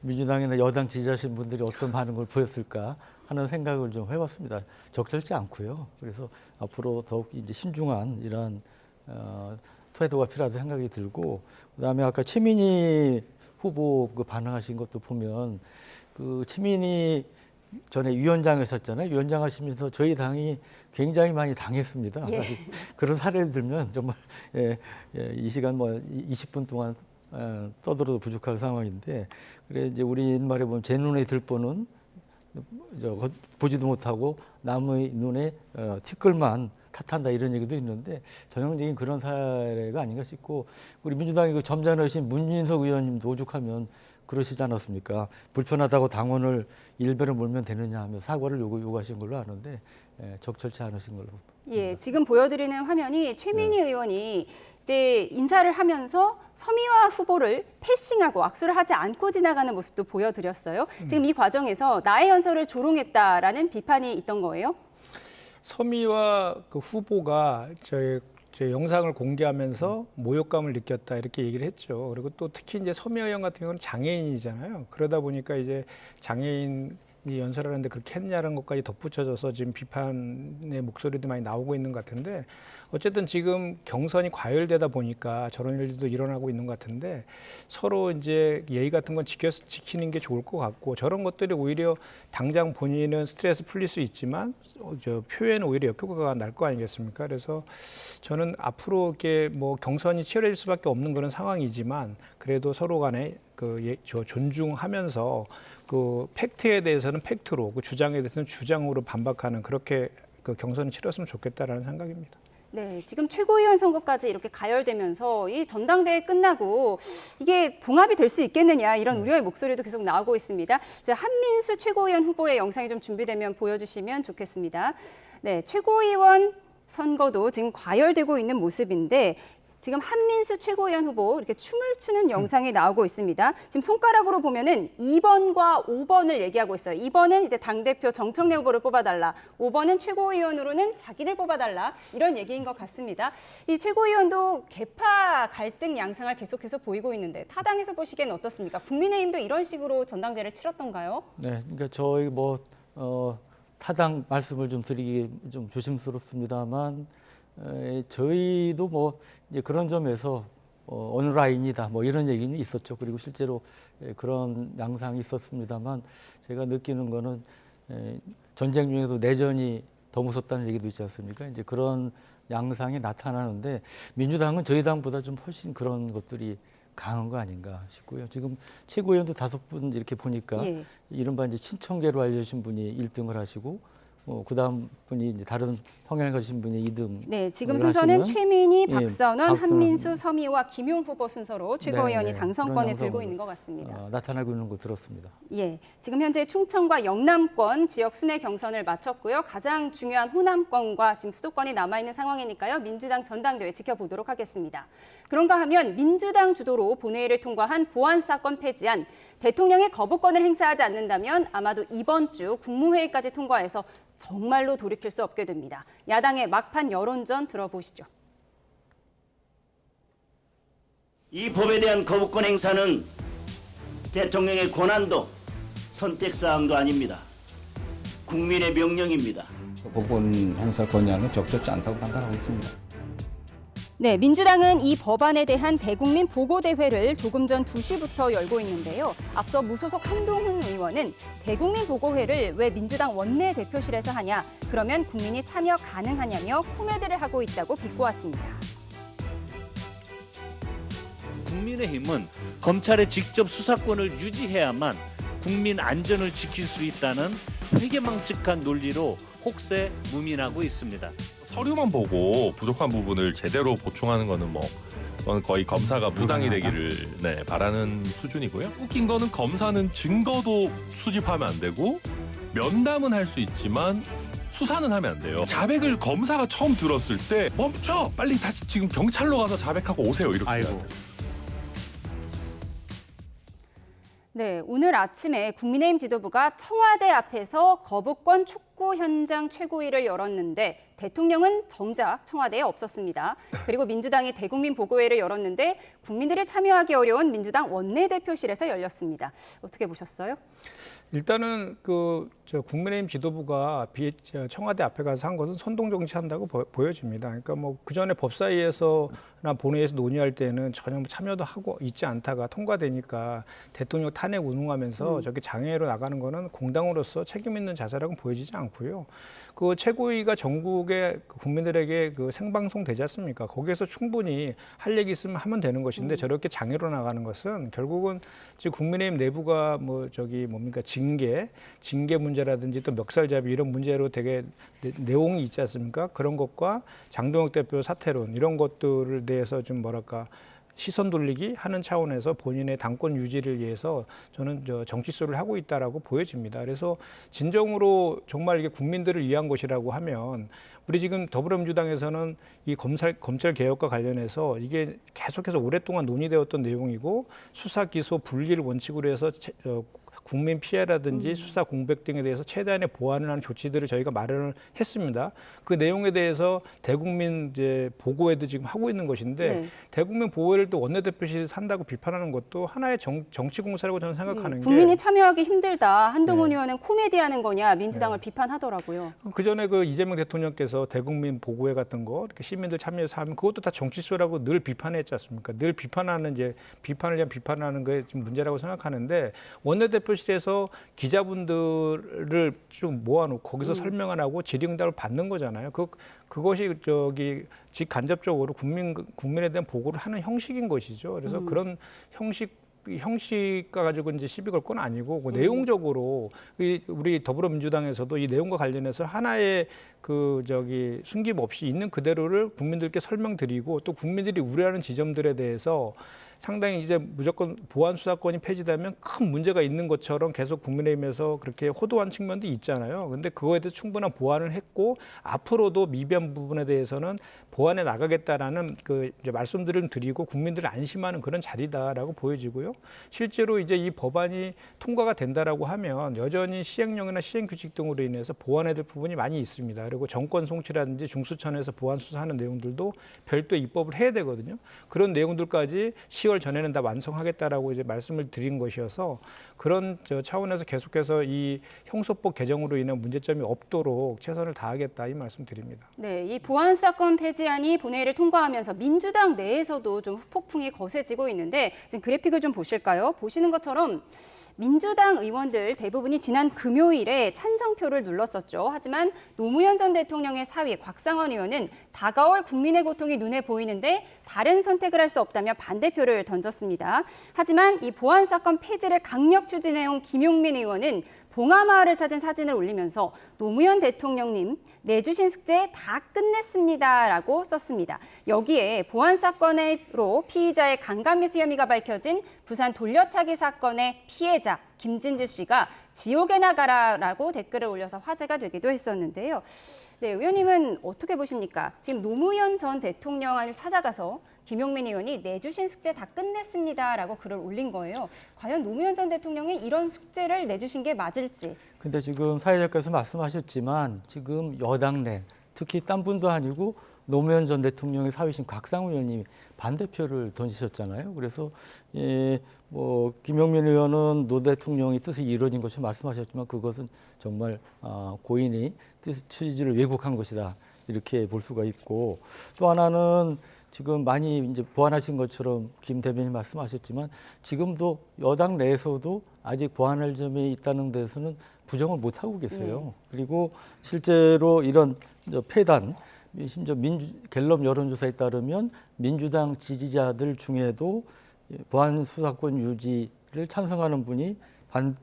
민주당이나 여당 지지하신 분들이 어떤 반응을 보였을까 하는 생각을 좀 해봤습니다. 적절치 않고요. 그래서 앞으로 더욱 이제 신중한 이러한 태도가 필요하다고 생각이 들고, 그다음에 아까 최민희 후보 그 반응하신 것도 보면 그 최민희 전에 위원장이셨잖아요. 위원장 하시면서 저희 당이 굉장히 많이 당했습니다. 그런 사례를 들면 정말 이 시간 20분 동안 떠들어도 부족할 상황인데, 그래 이제 우리 옛말에 보면 제 눈에 들보는 보지도 못하고 남의 눈에 티끌만 탓한다 이런 얘기도 있는데 전형적인 그런 사례가 아닌가 싶고, 우리 민주당의 그 점잖으신 문진석 의원님도 오죽하면 그러시지 않았습니까? 불편하다고 당원을 일배로 몰면 되느냐 하며 사과를 요구하신 걸로 아는데 적절치 않으신 걸로.
예, 지금 보여드리는 화면이 최민희 의원이 이제 인사를 하면서 서미화 후보를 패싱하고 악수를 하지 않고 지나가는 모습도 보여드렸어요. 지금 이 과정에서 나의 연설을 조롱했다라는 비판이 있던 거예요?
서미화 그 후보가 제 영상을 공개하면서 모욕감을 느꼈다 이렇게 얘기를 했죠. 그리고 또 특히 이제 서미화 의원 같은 경우는 장애인이잖아요. 그러다 보니까 이제 장애인 이 연설하는데 그렇게 했냐는 것까지 덧붙여져서 지금 비판의 목소리도 많이 나오고 있는 것 같은데 어쨌든 지금 경선이 과열되다 보니까 저런 일들도 일어나고 있는 것 같은데 서로 이제 예의 같은 건 지키는 게 좋을 것 같고 저런 것들이 오히려 당장 본인은 스트레스 풀릴 수 있지만 표에는 오히려 역효과가 날 거 아니겠습니까? 그래서 저는 앞으로 이렇게 뭐 경선이 치열해질 수밖에 없는 그런 상황이지만 그래도 서로 간에 존중하면서 그 팩트에 대해서는 팩트로, 그 주장에 대해서는 주장으로 반박하는 그렇게 그 경선을 치렀으면 좋겠다라는 생각입니다.
네, 지금 최고위원 선거까지 이렇게 가열되면서 이 전당대회 끝나고 이게 봉합이 될 수 있겠느냐 이런 우려의 목소리도 계속 나오고 있습니다. 한민수 최고위원 후보의 영상이 좀 준비되면 보여주시면 좋겠습니다. 네, 최고위원 선거도 지금 과열되고 있는 모습인데 지금 한민수 최고위원 후보 이렇게 춤을 추는 영상이 나오고 있습니다. 지금 손가락으로 보면은 2번과 5번을 얘기하고 있어요. 2번은 이제 당대표 정청래 후보를 뽑아달라. 5번은 최고위원으로는 자기를 뽑아달라. 이런 얘기인 것 같습니다. 이 최고위원도 개파 갈등 양상을 계속해서 보이고 있는데 타당에서 보시기엔 어떻습니까? 국민의힘도 이런 식으로 전당대회를 치렀던가요?
네, 그러니까 저희 타당 말씀을 좀 드리기 좀 조심스럽습니다만 저희도 뭐 이제 그런 점에서 어느 라인이다 뭐 이런 얘기는 있었죠. 그리고 실제로 그런 양상이 있었습니다만 제가 느끼는 거는 전쟁 중에도 내전이 더 무섭다는 얘기도 있지 않습니까? 이제 그런 양상이 나타나는데 민주당은 저희 당보다 좀 훨씬 그런 것들이 강한 거 아닌가 싶고요. 지금 최고위원도 5분 이렇게 보니까 이른바 이제 친청계로 알려진 분이 1등을 하시고 그다음 분이 이제 다른 성향을 가지신 분이 2등.
네, 지금 순서는 최민희, 박선원, 한민수, 서미화, 김용 후보 순서로 최고위원이 당선권에 들고 있는 것 같습니다.
나타나고 있는 거 들었습니다.
예, 지금 현재 충청과 영남권 지역 순회 경선을 마쳤고요. 가장 중요한 호남권과 지금 수도권이 남아있는 상황이니까요. 민주당 전당대회 지켜보도록 하겠습니다. 그런가 하면 민주당 주도로 본회의를 통과한 보안수사권 폐지안, 대통령의 거부권을 행사하지 않는다면 아마도 이번 주 국무회의까지 통과해서 정말로 돌이킬 수 없게 됩니다. 야당의 막판 여론전 들어보시죠.
이 법에 대한 거부권 행사는 대통령의 권한도 선택사항도 아닙니다. 국민의 명령입니다.
거부권 행사 권한은 적절치 않다고 판단하고 있습니다.
네, 민주당은 이 법안에 대한 대국민 보고대회를 조금 전 2시부터 열고 있는데요. 앞서 무소속 한동훈 의원은 대국민 보고회를 왜 민주당 원내대표실에서 하냐, 그러면 국민이 참여 가능하냐며 코메디를 하고 있다고 비꼬았습니다.
국민의힘은 검찰의 직접 수사권을 유지해야만 국민 안전을 지킬 수 있다는 회계망측한 논리로 혹세 무민하고 있습니다.
서류만 보고 부족한 부분을 제대로 보충하는 거는 그건 거의 검사가 무당이 되기를 바라는 수준이고요. 웃긴 거는 검사는 증거도 수집하면 안 되고 면담은 할 수 있지만 수사는 하면 안 돼요. 자백을 검사가 처음 들었을 때 멈춰! 빨리 다시 지금 경찰로 가서 자백하고 오세요. 이렇게 해야 돼요.
네, 오늘 아침에 국민의힘 지도부가 청와대 앞에서 거부권 촉구 현장 최고위를 열었는데 대통령은 정작 청와대에 없었습니다. 그리고 민주당이 대국민 보고회를 열었는데 국민들이 참여하기 어려운 민주당 원내대표실에서 열렸습니다. 어떻게 보셨어요?
일단은 국민의힘 지도부가 청와대 앞에 가서 한 것은 선동정치한다고 보여집니다. 그러니까 그 전에 법사위에서나 본회의에서 논의할 때는 전혀 참여도 하고 있지 않다가 통과되니까 대통령 탄핵 운운하면서 저렇게 장애로 나가는 거는 공당으로서 책임 있는 자세라고는 보여지지 않고요. 그 최고위가 전국의 국민들에게 생방송 되지 않습니까? 거기에서 충분히 할 얘기 있으면 하면 되는 것인데 저렇게 장애로 나가는 것은 결국은 지금 국민의힘 내부가 징계 문제라든지 또 멱살잡이 이런 문제로 되게 내용이 있지 않습니까? 그런 것과 장동혁 대표 사퇴론 이런 것들을 대해서 좀 시선 돌리기 하는 차원에서 본인의 당권 유지를 위해서 저는 정치쇼를 하고 있다라고 보여집니다. 그래서 진정으로 정말 이게 국민들을 위한 것이라고 하면 우리 지금 더불어민주당에서는 이 검찰 개혁과 관련해서 이게 계속해서 오랫동안 논의되었던 내용이고 수사 기소 분리를 원칙으로 해서 국민 피해라든지 수사 공백 등에 대해서 최대한의 보완을 하는 조치들을 저희가 마련을 했습니다. 그 내용에 대해서 대국민 이제 보고회도 지금 하고 있는 것인데 대국민 보고회를 또 원내대표실이 산다고 비판하는 것도 하나의 정치 공세라고 저는 생각하는 게
국민이 참여하기 힘들다. 한동훈 의원은 코미디하는 거냐 민주당을 비판하더라고요.
그 전에 그 이재명 대통령께서 대국민 보고회 같은 거 이렇게 시민들 참여해서 하면 그것도 다 정치쇼라고 늘 비판했지 않습니까? 늘 비판하는 이제 비판을 위한 비판하는 게 좀 문제라고 생각하는데 원내대표실에서 기자분들을 좀 모아놓고 거기서 설명을 하고 질의응답을 받는 거잖아요. 그것이 직간접적으로 국민에 대한 보고를 하는 형식인 것이죠. 그래서 그런 형식과 가지고 이제 시비 걸 건 아니고 내용적으로 우리 더불어민주당에서도 이 내용과 관련해서 하나의 숨김없이 있는 그대로를 국민들께 설명드리고 또 국민들이 우려하는 지점들에 대해서 상당히 이제 무조건 보안 수사권이 폐지되면 큰 문제가 있는 것처럼 계속 국민의힘에서 그렇게 호도한 측면도 있잖아요. 근데 그거에 대해 충분한 보완을 했고 앞으로도 미비한 부분에 대해서는 보완해 나가겠다라는 이제 말씀들을 드리고 국민들을 안심하는 그런 자리다라고 보여지고요. 실제로 이제 이 법안이 통과가 된다라고 하면 여전히 시행령이나 시행규칙 등으로 인해서 보완해야 될 부분이 많이 있습니다. 그리고 정권 송치라든지 중수청에서 보완 수사하는 내용들도 별도 입법을 해야 되거든요. 그런 내용들까지 10월 전에는 다 완성하겠다라고 이제 말씀을 드린 것이어서 그런 차원에서 계속해서 이 형소법 개정으로 인한 문제점이 없도록 최선을 다하겠다 이 말씀드립니다.
네, 이 보안 수사권 폐지안이 본회의를 통과하면서 민주당 내에서도 좀 후폭풍이 거세지고 있는데 지금 그래픽을 좀 보실까요? 보시는 것처럼 민주당 의원들 대부분이 지난 금요일에 찬성표를 눌렀었죠. 하지만 노무현 전 대통령의 사위 곽상원 의원은 다가올 국민의 고통이 눈에 보이는데 다른 선택을 할 수 없다며 반대표를 던졌습니다. 하지만 이 보안 수사권 폐지를 강력 추진해온 김용민 의원은 봉하마을을 찾은 사진을 올리면서 노무현 대통령님 내주신 숙제 다 끝냈습니다라고 썼습니다. 여기에 보안 사건으로 피의자의 강간미수 혐의가 밝혀진 부산 돌려차기 사건의 피해자 김진주 씨가 지옥에 나가라라고 댓글을 올려서 화제가 되기도 했었는데요. 네, 의원님은 어떻게 보십니까? 지금 노무현 전 대통령을 찾아가서 김용민 의원이 내주신 숙제 다 끝냈습니다라고 글을 올린 거예요. 과연 노무현 전 대통령이 이런 숙제를 내주신 게 맞을지.
근데 지금 사회자께서 말씀하셨지만 지금 여당 내 특히 딴 분도 아니고 노무현 전 대통령의 사위신 곽상원 의원님이 반대표를 던지셨잖아요. 그래서 김용민 의원은 노 대통령의 뜻이 이루어진 것처럼 말씀하셨지만 그것은 정말 고인이 취지를 왜곡한 것이다 이렇게 볼 수가 있고 또 하나는 지금 많이 이제 보완하신 것처럼 김 대변인 말씀하셨지만 지금도 여당 내에서도 아직 보완할 점이 있다는 데서는 부정을 못 하고 계세요. 그리고 실제로 이런 폐단 심지어 갤럽 여론조사에 따르면 민주당 지지자들 중에도 보안 수사권 유지를 찬성하는 분이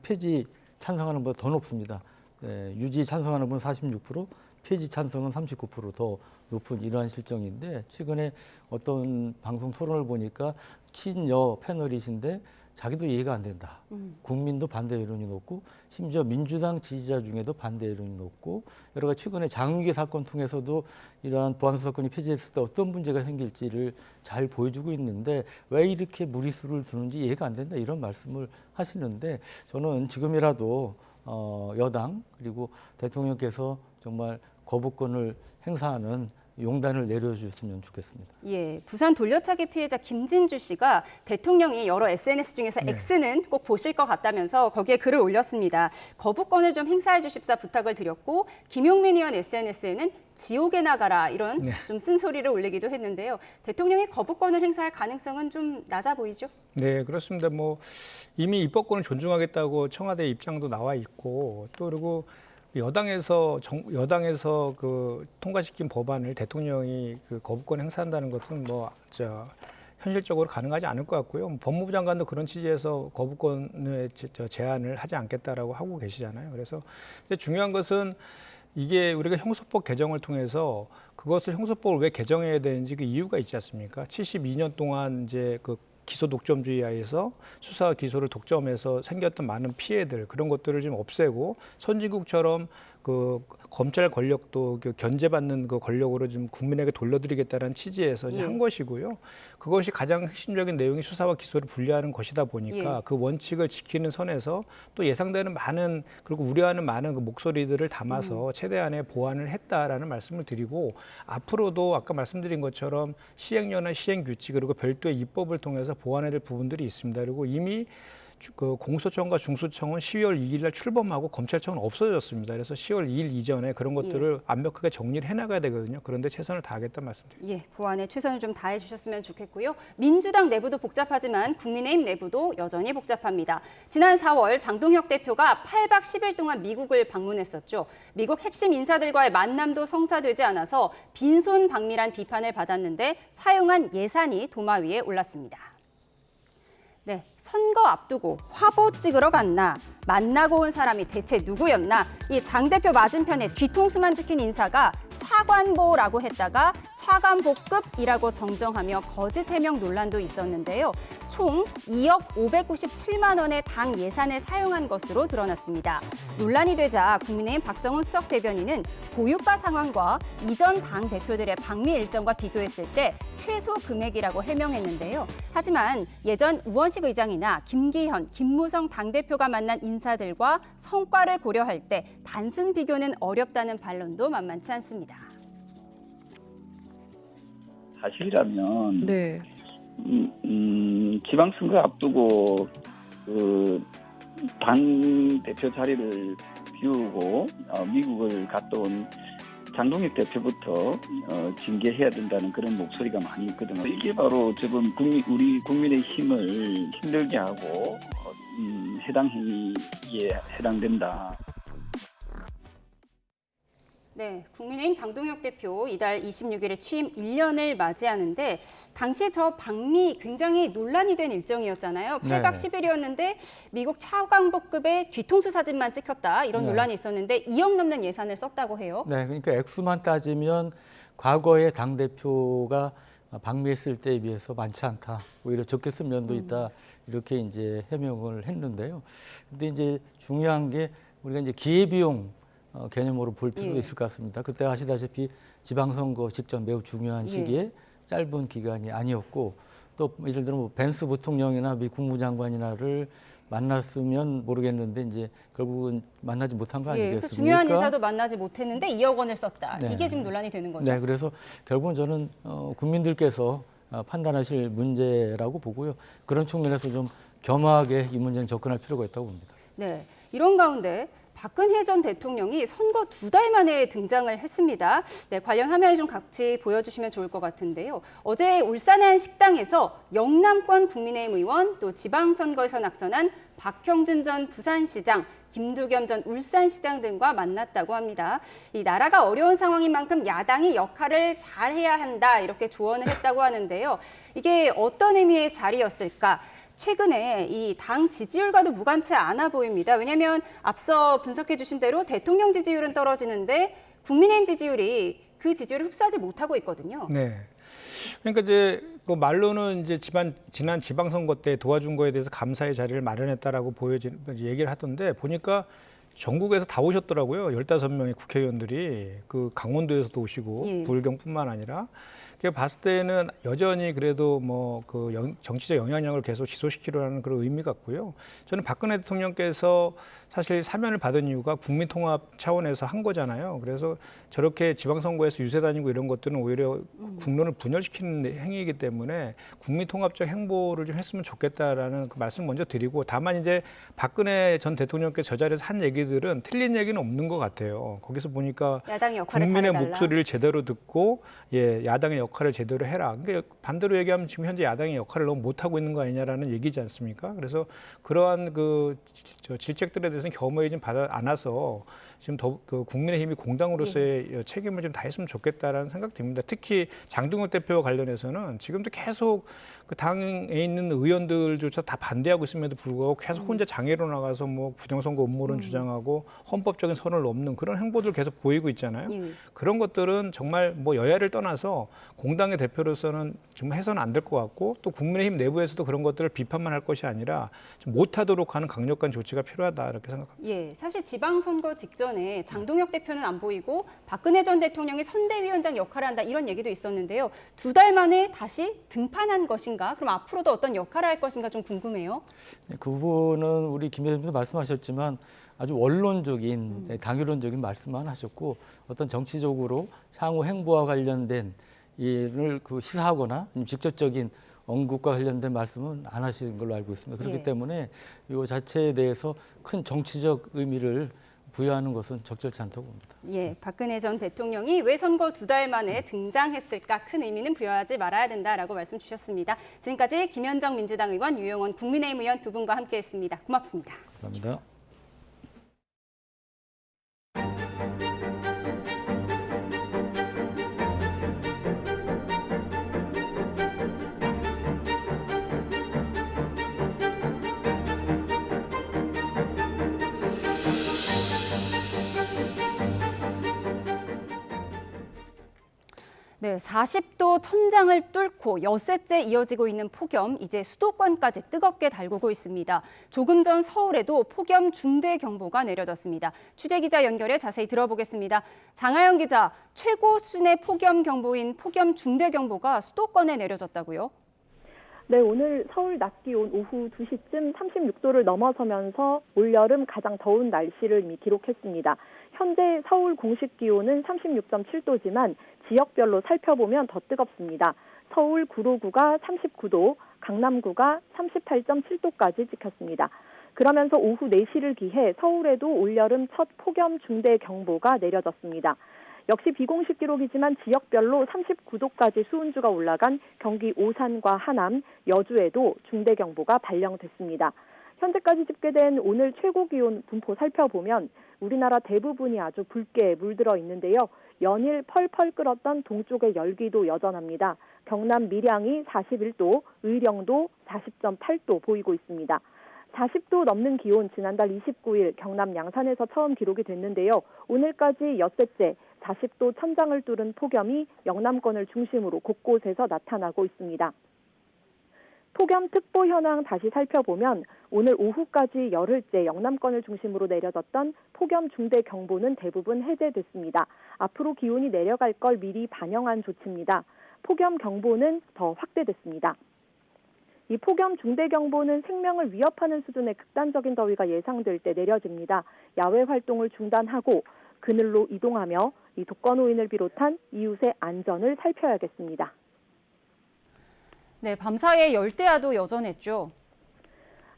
폐지 찬성하는 것보다 더 높습니다. 유지 찬성하는 분은 46%, 폐지 찬성은 39% 더 높은 이러한 실정인데 최근에 어떤 방송 토론을 보니까 친여 패널이신데 자기도 이해가 안 된다. 국민도 반대 여론이 높고 심지어 민주당 지지자 중에도 반대 여론이 높고 여러 가지 최근에 장윤기 사건 통해서도 이러한 보안수사권이 폐지됐을 때 어떤 문제가 생길지를 잘 보여주고 있는데 왜 이렇게 무리수를 두는지 이해가 안 된다 이런 말씀을 하시는데 저는 지금이라도 여당 그리고 대통령께서 정말 거부권을 행사하는 용단을 내려주셨으면 좋겠습니다.
예, 부산 돌려차기 피해자 김진주 씨가 대통령이 여러 SNS 중에서 X는 꼭 보실 것 같다면서 거기에 글을 올렸습니다. 거부권을 좀 행사해 주십사 부탁을 드렸고 김용민 의원 SNS에는 지옥에 나가라 이런 좀 쓴소리를 올리기도 했는데요. 대통령이 거부권을 행사할 가능성은 좀 낮아 보이죠?
네, 그렇습니다. 이미 입법권을 존중하겠다고 청와대 입장도 나와 있고 또 그리고 여당에서 통과시킨 법안을 대통령이 거부권 행사한다는 것은 현실적으로 가능하지 않을 것 같고요. 법무부 장관도 그런 취지에서 거부권의 제한을 하지 않겠다라고 하고 계시잖아요. 그래서 중요한 것은 이게 우리가 형사법 개정을 통해서 그것을 형사법을 왜 개정해야 되는지 그 이유가 있지 않습니까? 72년 동안 이제 그 기소 독점주의 하에서 수사 기소를 독점해서 생겼던 많은 피해들 그런 것들을 좀 없애고 선진국처럼 그 검찰 권력도 견제받는 그 권력으로 좀 국민에게 돌려드리겠다는 취지에서 이제 한 것이고요. 그것이 가장 핵심적인 내용이 수사와 기소를 분리하는 것이다 보니까 그 원칙을 지키는 선에서 또 예상되는 많은 그리고 우려하는 많은 그 목소리들을 담아서 최대한의 보완을 했다라는 말씀을 드리고 앞으로도 아까 말씀드린 것처럼 시행령이나 시행규칙 그리고 별도의 입법을 통해서 보완해야 될 부분들이 있습니다. 그리고 이미 그 공소청과 중수청은 12월 2일 날 출범하고 검찰청은 없어졌습니다. 그래서 10월 2일 이전에 그런 것들을 완벽하게 정리를 해나가야 되거든요. 그런데 최선을 다하겠다는 말씀드립니다.
예, 보완에 최선을 좀 다해 주셨으면 좋겠고요. 민주당 내부도 복잡하지만 국민의힘 내부도 여전히 복잡합니다. 지난 4월 장동혁 대표가 8박 10일 동안 미국을 방문했었죠. 미국 핵심 인사들과의 만남도 성사되지 않아서 빈손 방미란 비판을 받았는데 사용한 예산이 도마 위에 올랐습니다. 네, 선거 앞두고 화보 찍으러 갔나, 만나고 온 사람이 대체 누구였나, 이 장 대표 맞은편에 뒤통수만 찍힌 인사가 차관보라고 했다가 차관보급이라고 정정하며 거짓 해명 논란도 있었는데요. 총 2억 597만 원의 당 예산을 사용한 것으로 드러났습니다. 논란이 되자 국민의힘 박성훈 수석 대변인은 고유가 상황과 이전 당 대표들의 방미 일정과 비교했을 때 최소 금액이라고 해명했는데요. 하지만 예전 우원식 의장이나 김기현, 김무성 당대표가 만난 인사들과 성과를 고려할 때 단순 비교는 어렵다는 반론도 만만치 않습니다.
사실이라면 지방선거 앞두고 그 당 대표 자리를 비우고 미국을 갔다 온 장동혁 대표부터 징계해야 된다는 그런 목소리가 많이 있거든요. 이게 바로 지금 우리 국민의 힘을 힘들게 하고 해당 행위에 해당된다.
네, 국민의힘 장동혁 대표 이달 26일에 취임 1년을 맞이하는데 당시에 저 방미 굉장히 논란이 된 일정이었잖아요. 8박 10일이었는데 미국 차관보급의 뒤통수 사진만 찍혔다 이런 논란이 있었는데 2억 넘는 예산을 썼다고 해요.
네, 그러니까 액수만 따지면 과거에 당대표가 방미했을 때에 비해서 많지 않다. 오히려 적게 쓴 면도 있다. 이렇게 이제 해명을 했는데요. 근데 이제 중요한 게 우리가 이제 기회비용 개념으로 볼 필요가 있을 것 같습니다. 그때 아시다시피 지방선거 직전 매우 중요한 시기에 짧은 기간이 아니었고 또 예를 들어 뭐 벤스 부통령이나 미 국무장관이나를 만났으면 모르겠는데 이제 결국은 만나지 못한 거 아니겠습니까?
그 중요한 인사도 만나지 못했는데 2억 원을 썼다. 이게 지금 논란이 되는 거죠.
네, 그래서 결국은 저는 국민들께서 판단하실 문제라고 보고요. 그런 측면에서 좀 겸허하게 이 문제는 접근할 필요가 있다고 봅니다.
네, 이런 가운데 박근혜 전 대통령이 선거 2달 만에 등장을 했습니다. 네, 관련 화면을 좀 같이 보여주시면 좋을 것 같은데요. 어제 울산의 한 식당에서 영남권 국민의힘 의원 또 지방선거에서 낙선한 박형준 전 부산시장, 김두겸 전 울산시장 등과 만났다고 합니다. 이 나라가 어려운 상황인 만큼 야당이 역할을 잘해야 한다 이렇게 조언을 했다고 하는데요. 이게 어떤 의미의 자리였을까? 최근에 이 당 지지율과도 무관치 않아 보입니다. 왜냐하면 앞서 분석해 주신 대로 대통령 지지율은 떨어지는데 국민의힘 지지율이 그 지지율을 흡수하지 못하고 있거든요.
네. 그러니까 이제 그 말로는 이제 지난 지방선거 때 도와준 거에 대해서 감사의 자리를 마련했다라고 얘기를 하던데 보니까 전국에서 다 오셨더라고요. 15명의 국회의원들이 그 강원도에서도 오시고 부울경뿐만 아니라. 제가 봤을 때는 여전히 그래도 뭐 그 정치적 영향력을 계속 지속시키려는 그런 의미 같고요. 저는 박근혜 대통령께서 사실 사면을 받은 이유가 국민통합 차원에서 한 거잖아요. 그래서 저렇게 지방선거에서 유세 다니고 이런 것들은 오히려 국론을 분열시키는 행위이기 때문에 국민통합적 행보를 좀 했으면 좋겠다라는 그 말씀 먼저 드리고 다만 이제 박근혜 전 대통령께서 저 자리에서 한 얘기들은 틀린 얘기는 없는 것 같아요. 거기서 보니까
야당의 역할을
국민의
잘해달라.
목소리를 제대로 듣고 야당의 역할을 제대로 해라. 그러니까 반대로 얘기하면 지금 현재 야당의 역할을 너무 못하고 있는 거 아니냐라는 얘기지 않습니까? 그래서 그러한 그 질책들에 대해서는 겸허히 좀 받아 안아서 지금 그 국민의힘이 공당으로서의 책임을 좀 다했으면 좋겠다라는 생각 듭니다. 특히 장동혁 대표와 관련해서는 지금도 계속 그 당에 있는 의원들조차 다 반대하고 있음에도 불구하고 계속 혼자 장애로 나가서 뭐 부정선거 음모론 주장하고 헌법적인 선을 넘는 그런 행보들 계속 보이고 있잖아요. 그런 것들은 정말 뭐 여야를 떠나서 공당의 대표로서는 좀 해서는 안 될 것 같고 또 국민의힘 내부에서도 그런 것들을 비판만 할 것이 아니라 좀 못하도록 하는 강력한 조치가 필요하다 이렇게 생각합니다.
예, 사실 지방선거 직전에 장동혁 대표는 안 보이고 박근혜 전 대통령이 선대위원장 역할을 한다 이런 얘기도 있었는데요. 2달 만에 다시 등판한 것인가? 그럼 앞으로도 어떤 역할을 할 것인가 좀 궁금해요.
네, 그 부분은 우리 김 대표님도 말씀하셨지만 아주 원론적인, 당위론적인 말씀만 하셨고 어떤 정치적으로 향후 행보와 관련된 일을 그 시사하거나 직접적인 언급과 관련된 말씀은 안 하신 걸로 알고 있습니다. 그렇기 때문에 이 자체에 대해서 큰 정치적 의미를 부여하는 것은 적절치 않다고 봅니다.
예, 박근혜 전 대통령이 왜 선거 2달 만에 등장했을까 큰 의미는 부여하지 말아야 된다라고 말씀 주셨습니다. 지금까지 김현정 민주당 의원, 유영원 국민의힘 의원 두 분과 함께했습니다. 고맙습니다.
감사합니다.
네, 40도 천장을 뚫고 엿새째 이어지고 있는 폭염, 이제 수도권까지 뜨겁게 달구고 있습니다. 조금 전 서울에도 폭염 중대경보가 내려졌습니다. 취재기자 연결해 자세히 들어보겠습니다. 장하영 기자, 최고 수준의 폭염 경보인 폭염 중대경보가 수도권에 내려졌다고요?
네, 오늘 서울 낮 기온 오후 2시쯤 36도를 넘어서면서 올여름 가장 더운 날씨를 이미 기록했습니다. 현재 서울 공식 기온은 36.7도지만 지역별로 살펴보면 더 뜨겁습니다. 서울 구로구가 39도, 강남구가 38.7도까지 찍혔습니다. 그러면서 오후 4시를 기해 서울에도 올여름 첫 폭염 중대경보가 내려졌습니다. 역시 비공식 기록이지만 지역별로 39도까지 수온주가 올라간 경기 오산과 하남, 여주에도 중대경보가 발령됐습니다. 현재까지 집계된 오늘 최고 기온 분포 살펴보면 우리나라 대부분이 아주 붉게 물들어 있는데요. 연일 펄펄 끓었던 동쪽의 열기도 여전합니다. 경남 밀양이 41도, 의령도 40.8도 보이고 있습니다. 40도 넘는 기온 지난달 29일 경남 양산에서 처음 기록이 됐는데요. 오늘까지 엿새째 40도 천장을 뚫은 폭염이 영남권을 중심으로 곳곳에서 나타나고 있습니다. 폭염특보 현황 다시 살펴보면 오늘 오후까지 열흘째 영남권을 중심으로 내려졌던 폭염 중대경보는 대부분 해제됐습니다. 앞으로 기온이 내려갈 걸 미리 반영한 조치입니다. 폭염경보는 더 확대됐습니다. 이 폭염 중대경보는 생명을 위협하는 수준의 극단적인 더위가 예상될 때 내려집니다. 야외 활동을 중단하고 그늘로 이동하며 이 독거노인을 비롯한 이웃의 안전을 살펴야겠습니다.
네, 밤사이에 열대야도 여전했죠.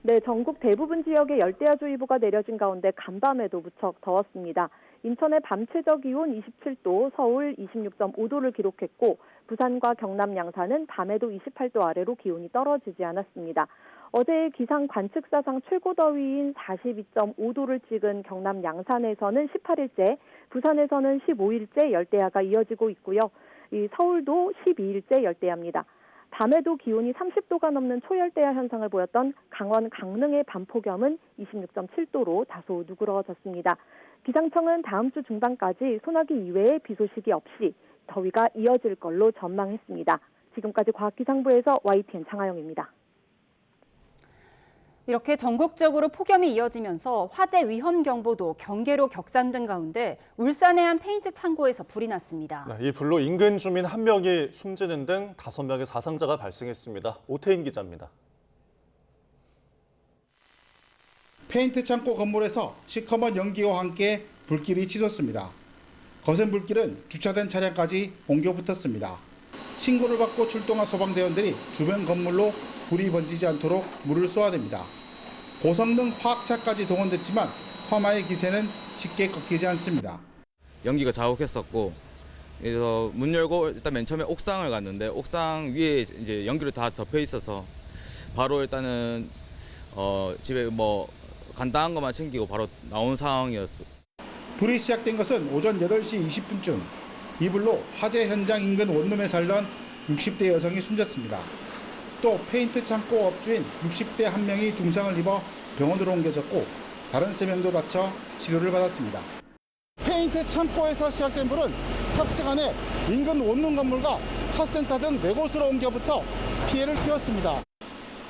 네, 전국 대부분 지역에 열대야주의보가 내려진 가운데 간밤에도 무척 더웠습니다. 인천의 밤 최저 기온 27도, 서울 26.5도를 기록했고 부산과 경남 양산은 밤에도 28도 아래로 기온이 떨어지지 않았습니다. 어제 기상 관측사상 최고 더위인 42.5도를 찍은 경남 양산에서는 18일째, 부산에서는 15일째 열대야가 이어지고 있고요. 이 서울도 12일째 열대야입니다. 밤에도 기온이 30도가 넘는 초열대야 현상을 보였던 강원 강릉의 밤폭염은 26.7도로 다소 누그러졌습니다. 기상청은 다음 주 중반까지 소나기 이외의 비 소식이 없이 더위가 이어질 걸로 전망했습니다. 지금까지 과학기상부에서 YTN 장하영입니다.
이렇게 전국적으로 폭염이 이어지면서 화재 위험 경보도 경계로 격산된 가운데 울산의 한 페인트 창고에서 불이 났습니다.
이 불로 인근 주민 1명이 숨지는 등 5명의 사상자가 발생했습니다. 오태인 기자입니다.
페인트 창고 건물에서 시커먼 연기와 함께 불길이 치솟습니다. 거센 불길은 주차된 차량까지 옮겨 붙었습니다. 신고를 받고 출동한 소방대원들이 주변 건물로 불이 번지지 않도록 물을 쏘아댑니다. 고성능 화학차까지 동원됐지만 화마의 기세는 쉽게 꺾이지 않습니다.
연기가 자욱했었고, 그래서 문 열고 일단 맨 처음에 옥상을 갔는데 옥상 위에 이제 연기로 다 덮여 있어서 바로 일단은 집에 뭐 간단한 것만 챙기고 바로 나온 상황이었어.
불이 시작된 것은 오전 8시 20분쯤 이불로 화재 현장 인근 원룸에 살던 60대 여성이 숨졌습니다. 또 페인트 창고 업주인 60대 한 명이 중상을 입어 병원으로 옮겨졌고 다른 3명도 다쳐 치료를 받았습니다. 페인트 창고에서 시작된 불은 삽시간에 인근 원룸 건물과 카센터 등 4곳으로 옮겨붙어 피해를 키웠습니다.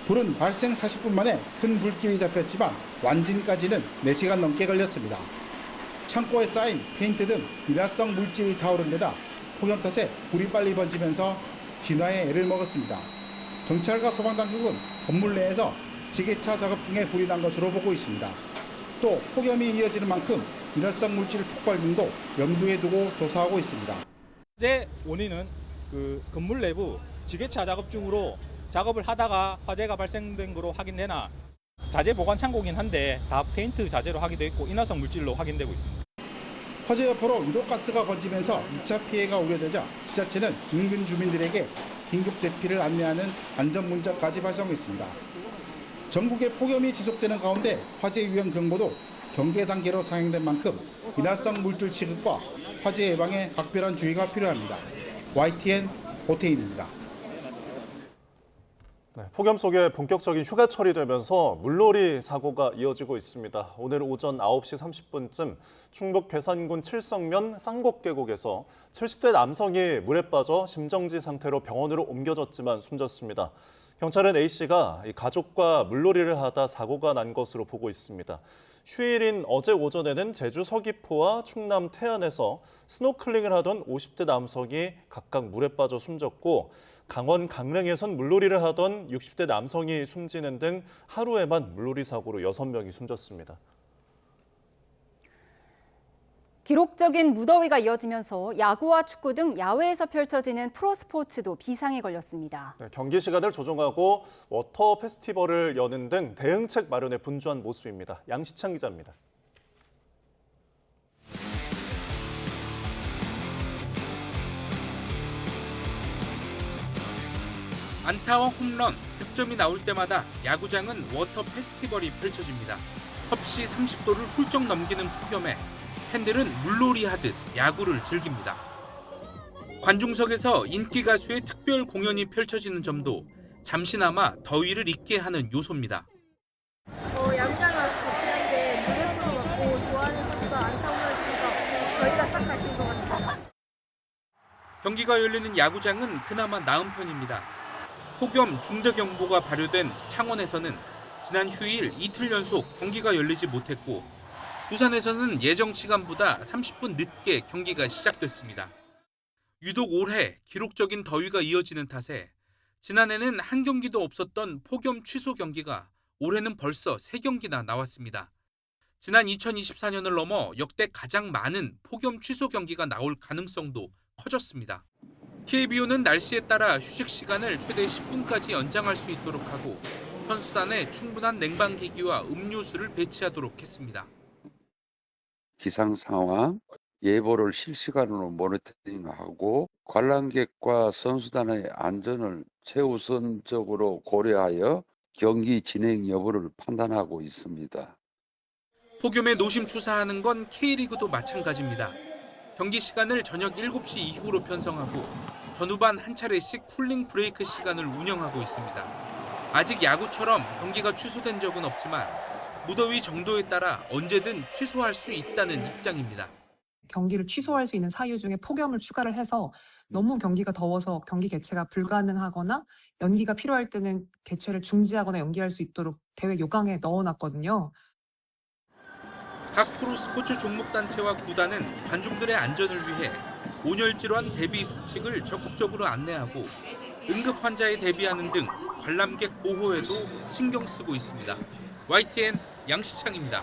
불은 발생 40분 만에 큰 불길이 잡혔지만 완진까지는 4시간 넘게 걸렸습니다. 창고에 쌓인 페인트 등 일화성 물질이 타오른 데다 폭염 탓에 불이 빨리 번지면서 진화에 애를 먹었습니다. 경찰과 소방당국은 건물 내에서 지게차 작업 중에 불이 난 것으로 보고 있습니다. 또 폭염이 이어지는 만큼 일화성 물질 폭발 등도 염두에 두고 조사하고 있습니다.
화재 원인은 그 건물 내부 지게차 작업 중으로 작업을 하다가 화재가 발생된 것으로 확인되나 자재 보관 창고긴 한데 다 페인트 자재로 확인되어 있고 인화성 물질로 확인되고 있습니다.
화재 여파로 유독가스가 번지면서 2차 피해가 우려되자 지자체는 인근 주민들에게 긴급 대피를 안내하는 안전문자까지 발송했습니다. 전국에 폭염이 지속되는 가운데 화재 위험 경보도 경계 단계로 상향된 만큼 인화성 물질 취급과 화재 예방에 각별한 주의가 필요합니다. YTN 오태인입니다.
네, 폭염 속에 본격적인 휴가철이 되면서 물놀이 사고가 이어지고 있습니다. 오늘 오전 9시 30분쯤 충북 괴산군 칠성면 쌍곡계곡에서 70대 남성이 물에 빠져 심정지 상태로 병원으로 옮겨졌지만 숨졌습니다. 경찰은 A씨가 가족과 물놀이를 하다 사고가 난 것으로 보고 있습니다. 휴일인 어제 오전에는 제주 서귀포와 충남 태안에서 스노클링을 하던 50대 남성이 각각 물에 빠져 숨졌고 강원 강릉에선 물놀이를 하던 60대 남성이 숨지는 등 하루에만 물놀이 사고로 6명이 숨졌습니다.
기록적인 무더위가 이어지면서 야구와 축구 등 야외에서 펼쳐지는 프로스포츠도 비상에 걸렸습니다.
네, 경기 시간을 조정하고 워터 페스티벌을 여는 등 대응책 마련에 분주한 모습입니다. 양시창 기자입니다.
안타와 홈런, 득점이 나올 때마다 야구장은 워터 페스티벌이 펼쳐집니다. 섭씨 30도를 훌쩍 넘기는 폭염에 팬들은 물놀이 하듯 야구를 즐깁니다. 관중석에서 인기 가수의 특별 공연이 펼쳐지는 점도 잠시나마 더위를 잊게 하는 요소입니다.
야구장에 와서 덥긴 한데 물에 풀어갖고 좋아하는 선수가 안타 홈런 치니까 더위가 싹 가시는 것 같습니다.
경기가 열리는 야구장은 그나마 나은 편입니다. 폭염 중대경보가 발효된 창원에서는 지난 휴일 이틀 연속 경기가 열리지 못했고 부산에서는 예정 시간보다 30분 늦게 경기가 시작됐습니다. 유독 올해 기록적인 더위가 이어지는 탓에 지난해는 한 경기도 없었던 폭염 취소 경기가 올해는 벌써 3경기나 나왔습니다. 지난 2024년을 넘어 역대 가장 많은 폭염 취소 경기가 나올 가능성도 커졌습니다. KBO는 날씨에 따라 휴식 시간을 최대 10분까지 연장할 수 있도록 하고 선수단에 충분한 냉방기기와 음료수를 배치하도록 했습니다.
기상 상황 예보를 실시간으로 모니터링하고 관람객과 선수단의 안전을 최우선적으로 고려하여 경기 진행 여부를 판단하고 있습니다.
폭염에 노심초사하는 건 K리그도 마찬가지입니다. 경기 시간을 저녁 7시 이후로 편성하고 전후반 한 차례씩 쿨링 브레이크 시간을 운영하고 있습니다. 아직 야구처럼 경기가 취소된 적은 없지만 무더위 정도에 따라 언제든 취소할 수 있다는 입장입니다.
경기를 취소할 수 있는 사유 중에 폭염을 추가를 해서 너무 경기가 더워서 경기 개최가 불가능하거나 연기가 필요할 때는 개최를 중지하거나 연기할 수 있도록 대회 요강에 넣어놨거든요.
각 프로스포츠 종목단체와 구단은 관중들의 안전을 위해 온열질환 대비 수칙을 적극적으로 안내하고 응급 환자에 대비하는 등 관람객 보호에도 신경 쓰고 있습니다. YTN 양시창입니다.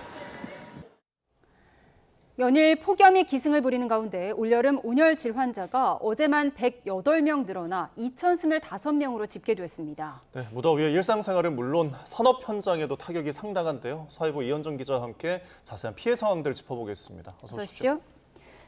연일 폭염이 기승을 부리는 가운데 올여름 온열 질환자가 어제만 108명 늘어나 2,025명으로 집계됐습니다.
네, 무더위의 일상생활은 물론 산업 현장에도 타격이 상당한데요. 사회부 이현정 기자와 함께 자세한 피해 상황들 짚어보겠습니다. 어서 오십시오.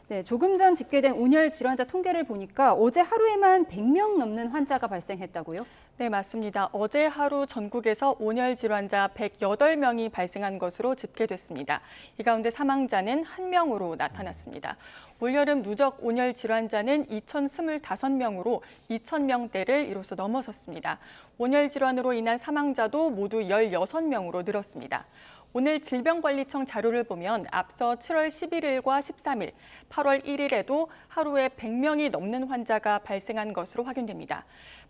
네, 조금 전 집계된 온열 질환자 통계를 보니까 어제 하루에만 100명 넘는 환자가 발생했다고요?
네, 맞습니다. 어제 하루 전국에서 온열 질환자 108명이 발생한 것으로 집계됐습니다. 이 가운데 사망자는 1명으로 나타났습니다. 올여름 누적 온열 질환자는 2,025명으로 2,000명대를 이로써 넘어섰습니다. 온열 질환으로 인한 사망자도 모두 16명으로 늘었습니다. 오늘 질병관리청 자료를 보면 앞서 7월 11일과 13일, 8월 1일에도 하루에 100명이 넘는 환자가 발생한 것으로 확인됩니다.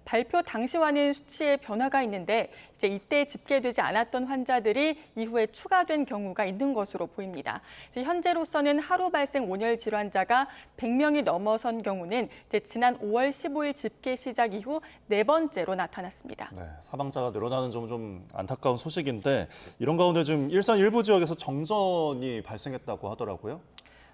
발표 당시와는 수치에 변화가 있는데 이제 이때 집계되지 않았던 환자들이 이후에 추가된 경우가 있는 것으로 보입니다. 이제 현재로서는 하루 발생 온열 질환자가 100명이 넘어선 경우는 이제 지난 5월 15일 집계 시작 이후 4번째로 나타났습니다.
네, 사망자가 늘어나는 점 좀 안타까운 소식인데 이런 가운데 지금 일산 일부 지역에서 정전이 발생했다고 하더라고요.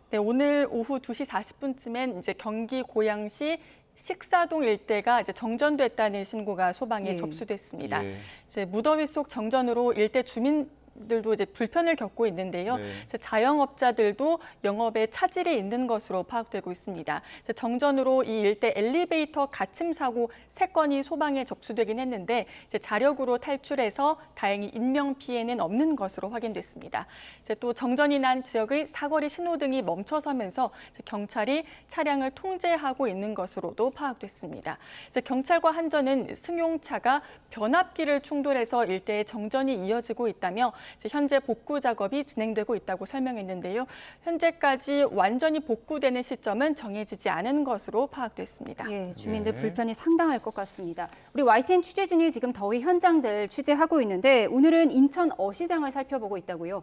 네, 오늘 오후 2시 40분쯤엔 이제 경기 고양시 식사동 일대가 이제 정전됐다는 신고가 소방에 접수됐습니다. 이제 무더위 속 정전으로 일대 주민들도 이제 불편을 겪고 있는데요. 이제 자영업자들도 영업에 차질이 있는 것으로 파악되고 있습니다. 이제 정전으로 이 일대 엘리베이터 갇힘 사고 3건이 소방에 접수되긴 했는데 이제 자력으로 탈출해서 다행히 인명 피해는 없는 것으로 확인됐습니다. 이제 또 정전이 난 지역의 사거리 신호등이 멈춰서면서 이제 경찰이 차량을 통제하고 있는 것으로도 파악됐습니다. 이제 경찰과 한전은 승용차가 변압기를 충돌해서 일대에 정전이 이어지고 있다며 이제 현재 복구 작업이 진행되고 있다고 설명했는데요. 현재까지 완전히 복구되는 시점은 정해지지 않은 것으로 파악됐습니다.
예, 주민들 불편이 상당할 것 같습니다. 우리 YTN 취재진이 지금 더위 현장들 취재하고 있는데 오늘은 인천 어시장을 살펴보고 있다고요.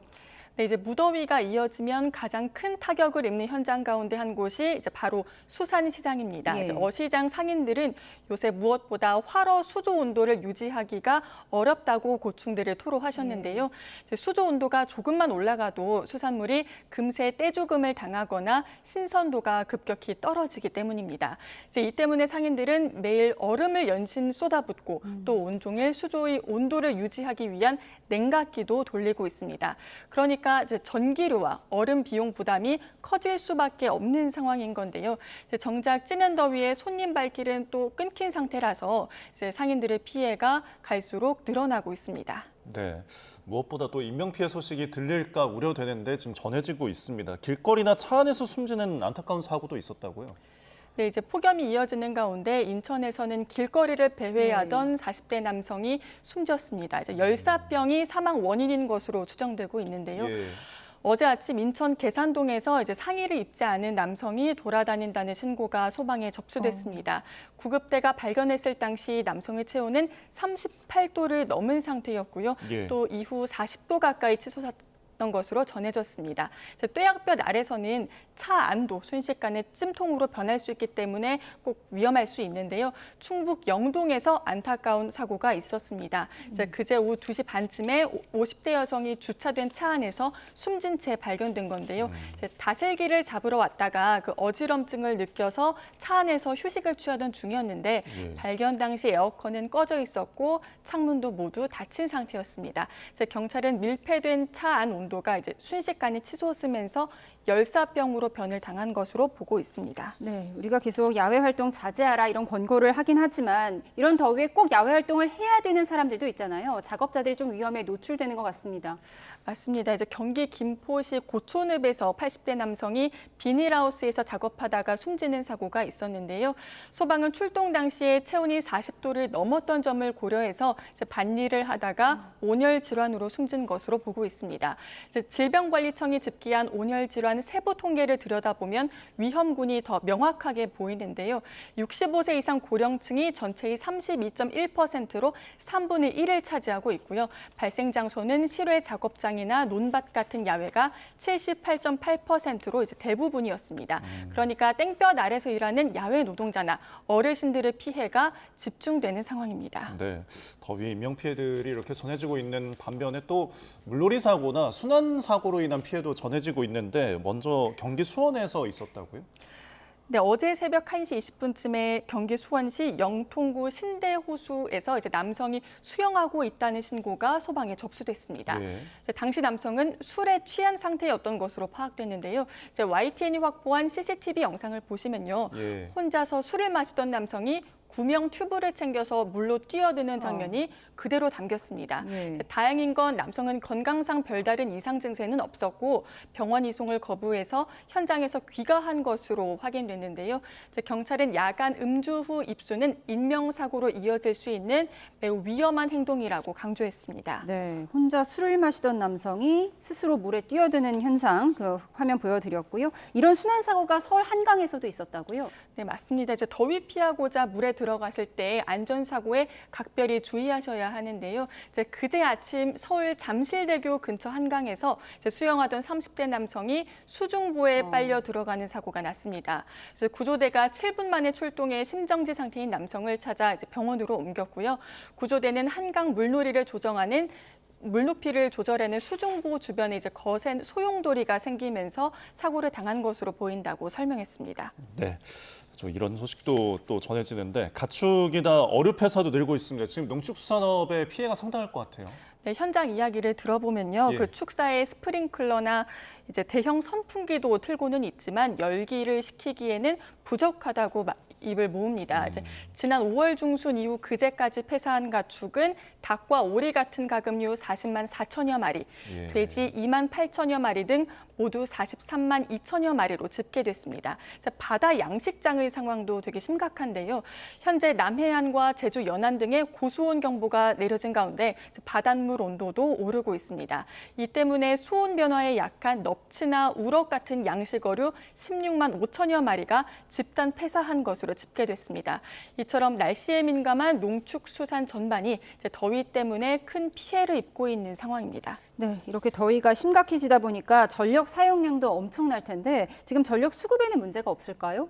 네, 이제 무더위가 이어지면 가장 큰 타격을 입는 현장 가운데 한 곳이 이제 바로 수산시장입니다. 이제 어시장 상인들은 요새 무엇보다 활어 수조 온도를 유지하기가 어렵다고 고충들을 토로하셨는데요. 이제 수조 온도가 조금만 올라가도 수산물이 금세 떼죽음을 당하거나 신선도가 급격히 떨어지기 때문입니다. 이제 이 때문에 상인들은 매일 얼음을 연신 쏟아붓고 또 온종일 수조의 온도를 유지하기 위한 냉각기도 돌리고 있습니다. 그러니까 이제 전기료와 얼음 비용 부담이 커질 수밖에 없는 상황인 건데요. 이제 정작 찌는 더위에 손님 발길은 또 끊긴 상태라서 이제 상인들의 피해가 갈수록 늘어나고 있습니다.
네, 무엇보다 또 인명피해 소식이 들릴까 우려되는데 지금 전해지고 있습니다. 길거리나 차 안에서 숨지는 안타까운 사고도 있었다고요?
네, 이제 폭염이 이어지는 가운데 인천에서는 길거리를 배회하던 40대 남성이 숨졌습니다. 이제 열사병이 사망 원인인 것으로 추정되고 있는데요. 어제 아침 인천 계산동에서 이제 상의를 입지 않은 남성이 돌아다닌다는 신고가 소방에 접수됐습니다. 구급대가 발견했을 당시 남성의 체온은 38도를 넘은 상태였고요. 또 이후 40도 가까이 치솟았던 것으로 전해졌습니다. 뙤약볕 아래서는 차 안도 순식간에 찜통으로 변할 수 있기 때문에 꼭 위험할 수 있는데요. 충북 영동에서 안타까운 사고가 있었습니다. 그제 오후 2시 반쯤에 50대 여성이 주차된 차 안에서 숨진 채 발견된 건데요. 다슬기를 잡으러 왔다가 그 어지럼증을 느껴서 차 안에서 휴식을 취하던 중이었는데 발견 당시 에어컨은 꺼져 있었고 창문도 모두 닫힌 상태였습니다. 경찰은 밀폐된 차 안 온도가 이제 순식간에 치솟으면서 열사병으로 변을 당한 것으로 보고 있습니다.
네, 우리가 계속 야외 활동 자제하라 이런 권고를 하긴 하지만 이런 더위에 꼭 야외 활동을 해야 되는 사람들도 있잖아요. 작업자들이 좀 위험에 노출되는 것 같습니다.
맞습니다. 이제 경기 김포시 고촌읍에서 80대 남성이 비닐하우스에서 작업하다가 숨지는 사고가 있었는데요. 소방은 출동 당시에 체온이 40도를 넘었던 점을 고려해서 이제 밭일을 하다가 온열 질환으로 숨진 것으로 보고 있습니다. 이제 질병관리청이 집계한 온열 질환 세부 통계를 들여다보면 위험군이 더 명확하게 보이는데요. 65세 이상 고령층이 전체의 32.1%로 3분의 1을 차지하고 있고요. 발생 장소는 실외 작업장이나 논밭 같은 야외가 78.8%로 이제 대부분이었습니다. 그러니까 땡볕 아래서 일하는 야외 노동자나 어르신들의 피해가 집중되는 상황입니다.
네, 더위 인명피해들이 이렇게 전해지고 있는 반면에 또 물놀이 사고나 순환 사고로 인한 피해도 전해지고 있는데 먼저 경기 수원에서 있었다고요?
네, 어제 새벽 1시 20분쯤에 경기 수원시 영통구 신대호수에서 이제 남성이 수영하고 있다는 신고가 소방에 접수됐습니다. 당시 남성은 술에 취한 상태였던 것으로 파악됐는데요. YTN이 확보한 CCTV 영상을 보시면요. 혼자서 술을 마시던 남성이 구명 튜브를 챙겨서 물로 뛰어드는 장면이 그대로 담겼습니다.
예.
다행인 건 남성은 건강상 별다른 이상 증세는 없었고 병원 이송을 거부해서 현장에서 귀가한 것으로 확인됐는데요. 경찰은 야간 음주 후 입수는 인명사고로 이어질 수 있는 매우 위험한 행동이라고 강조했습니다.
네, 혼자 술을 마시던 남성이 스스로 물에 뛰어드는 현상, 그 화면 보여드렸고요. 이런 순환 사고가 서울 한강에서도 있었다고요?
네, 맞습니다. 이제 더위 피하고자 물에 들어가실 때 안전사고에 각별히 주의하셔야 하는데요. 이제 그제 아침 서울 잠실대교 근처 한강에서 이제 수영하던 30대 남성이 수중보에 빨려 들어가는 사고가 났습니다. 그래서 구조대가 7분 만에 출동해 심정지 상태인 남성을 찾아 이제 병원으로 옮겼고요. 구조대는 한강 물놀이를 조정하는 물높이를 조절하는 수중보 주변에 이제 거센 소용돌이가 생기면서 사고를 당한 것으로 보인다고 설명했습니다.
네, 이런 소식도 또 전해지는데 가축이나 어류 폐사도 늘고 있습니다. 지금 농축수산업의 피해가 상당할 것 같아요.
네, 현장 이야기를 들어보면요.
예.
그 축사에 스프링클러나 이제 대형 선풍기도 틀고는 있지만 열기를 식히기에는 부족하다고 입을 모읍니다. 이제 지난 5월 중순 이후 그제까지 폐사한 가축은 닭과 오리 같은 가금류 40만 4천여 마리,
예.
돼지 2만 8천여 마리 등 모두 43만 2천여 마리로 집계됐습니다. 바다 양식장의 상황도 되게 심각한데요. 현재 남해안과 제주 연안 등에 고수온 경보가 내려진 가운데 바닷물 온도도 오르고 있습니다. 이 때문에 수온 변화에 약한 넙치나 우럭 같은 양식어류 16만 5천여 마리가 집단 폐사한 것으로 집계됐습니다. 이처럼 날씨에 민감한 농축수산 전반이 이제 더위 때문에 큰 피해를 입고 있는 상황입니다.
네, 이렇게 더위가 심각해지다 보니까 전력 사용량도 엄청날 텐데 지금 전력 수급에는 문제가 없을까요?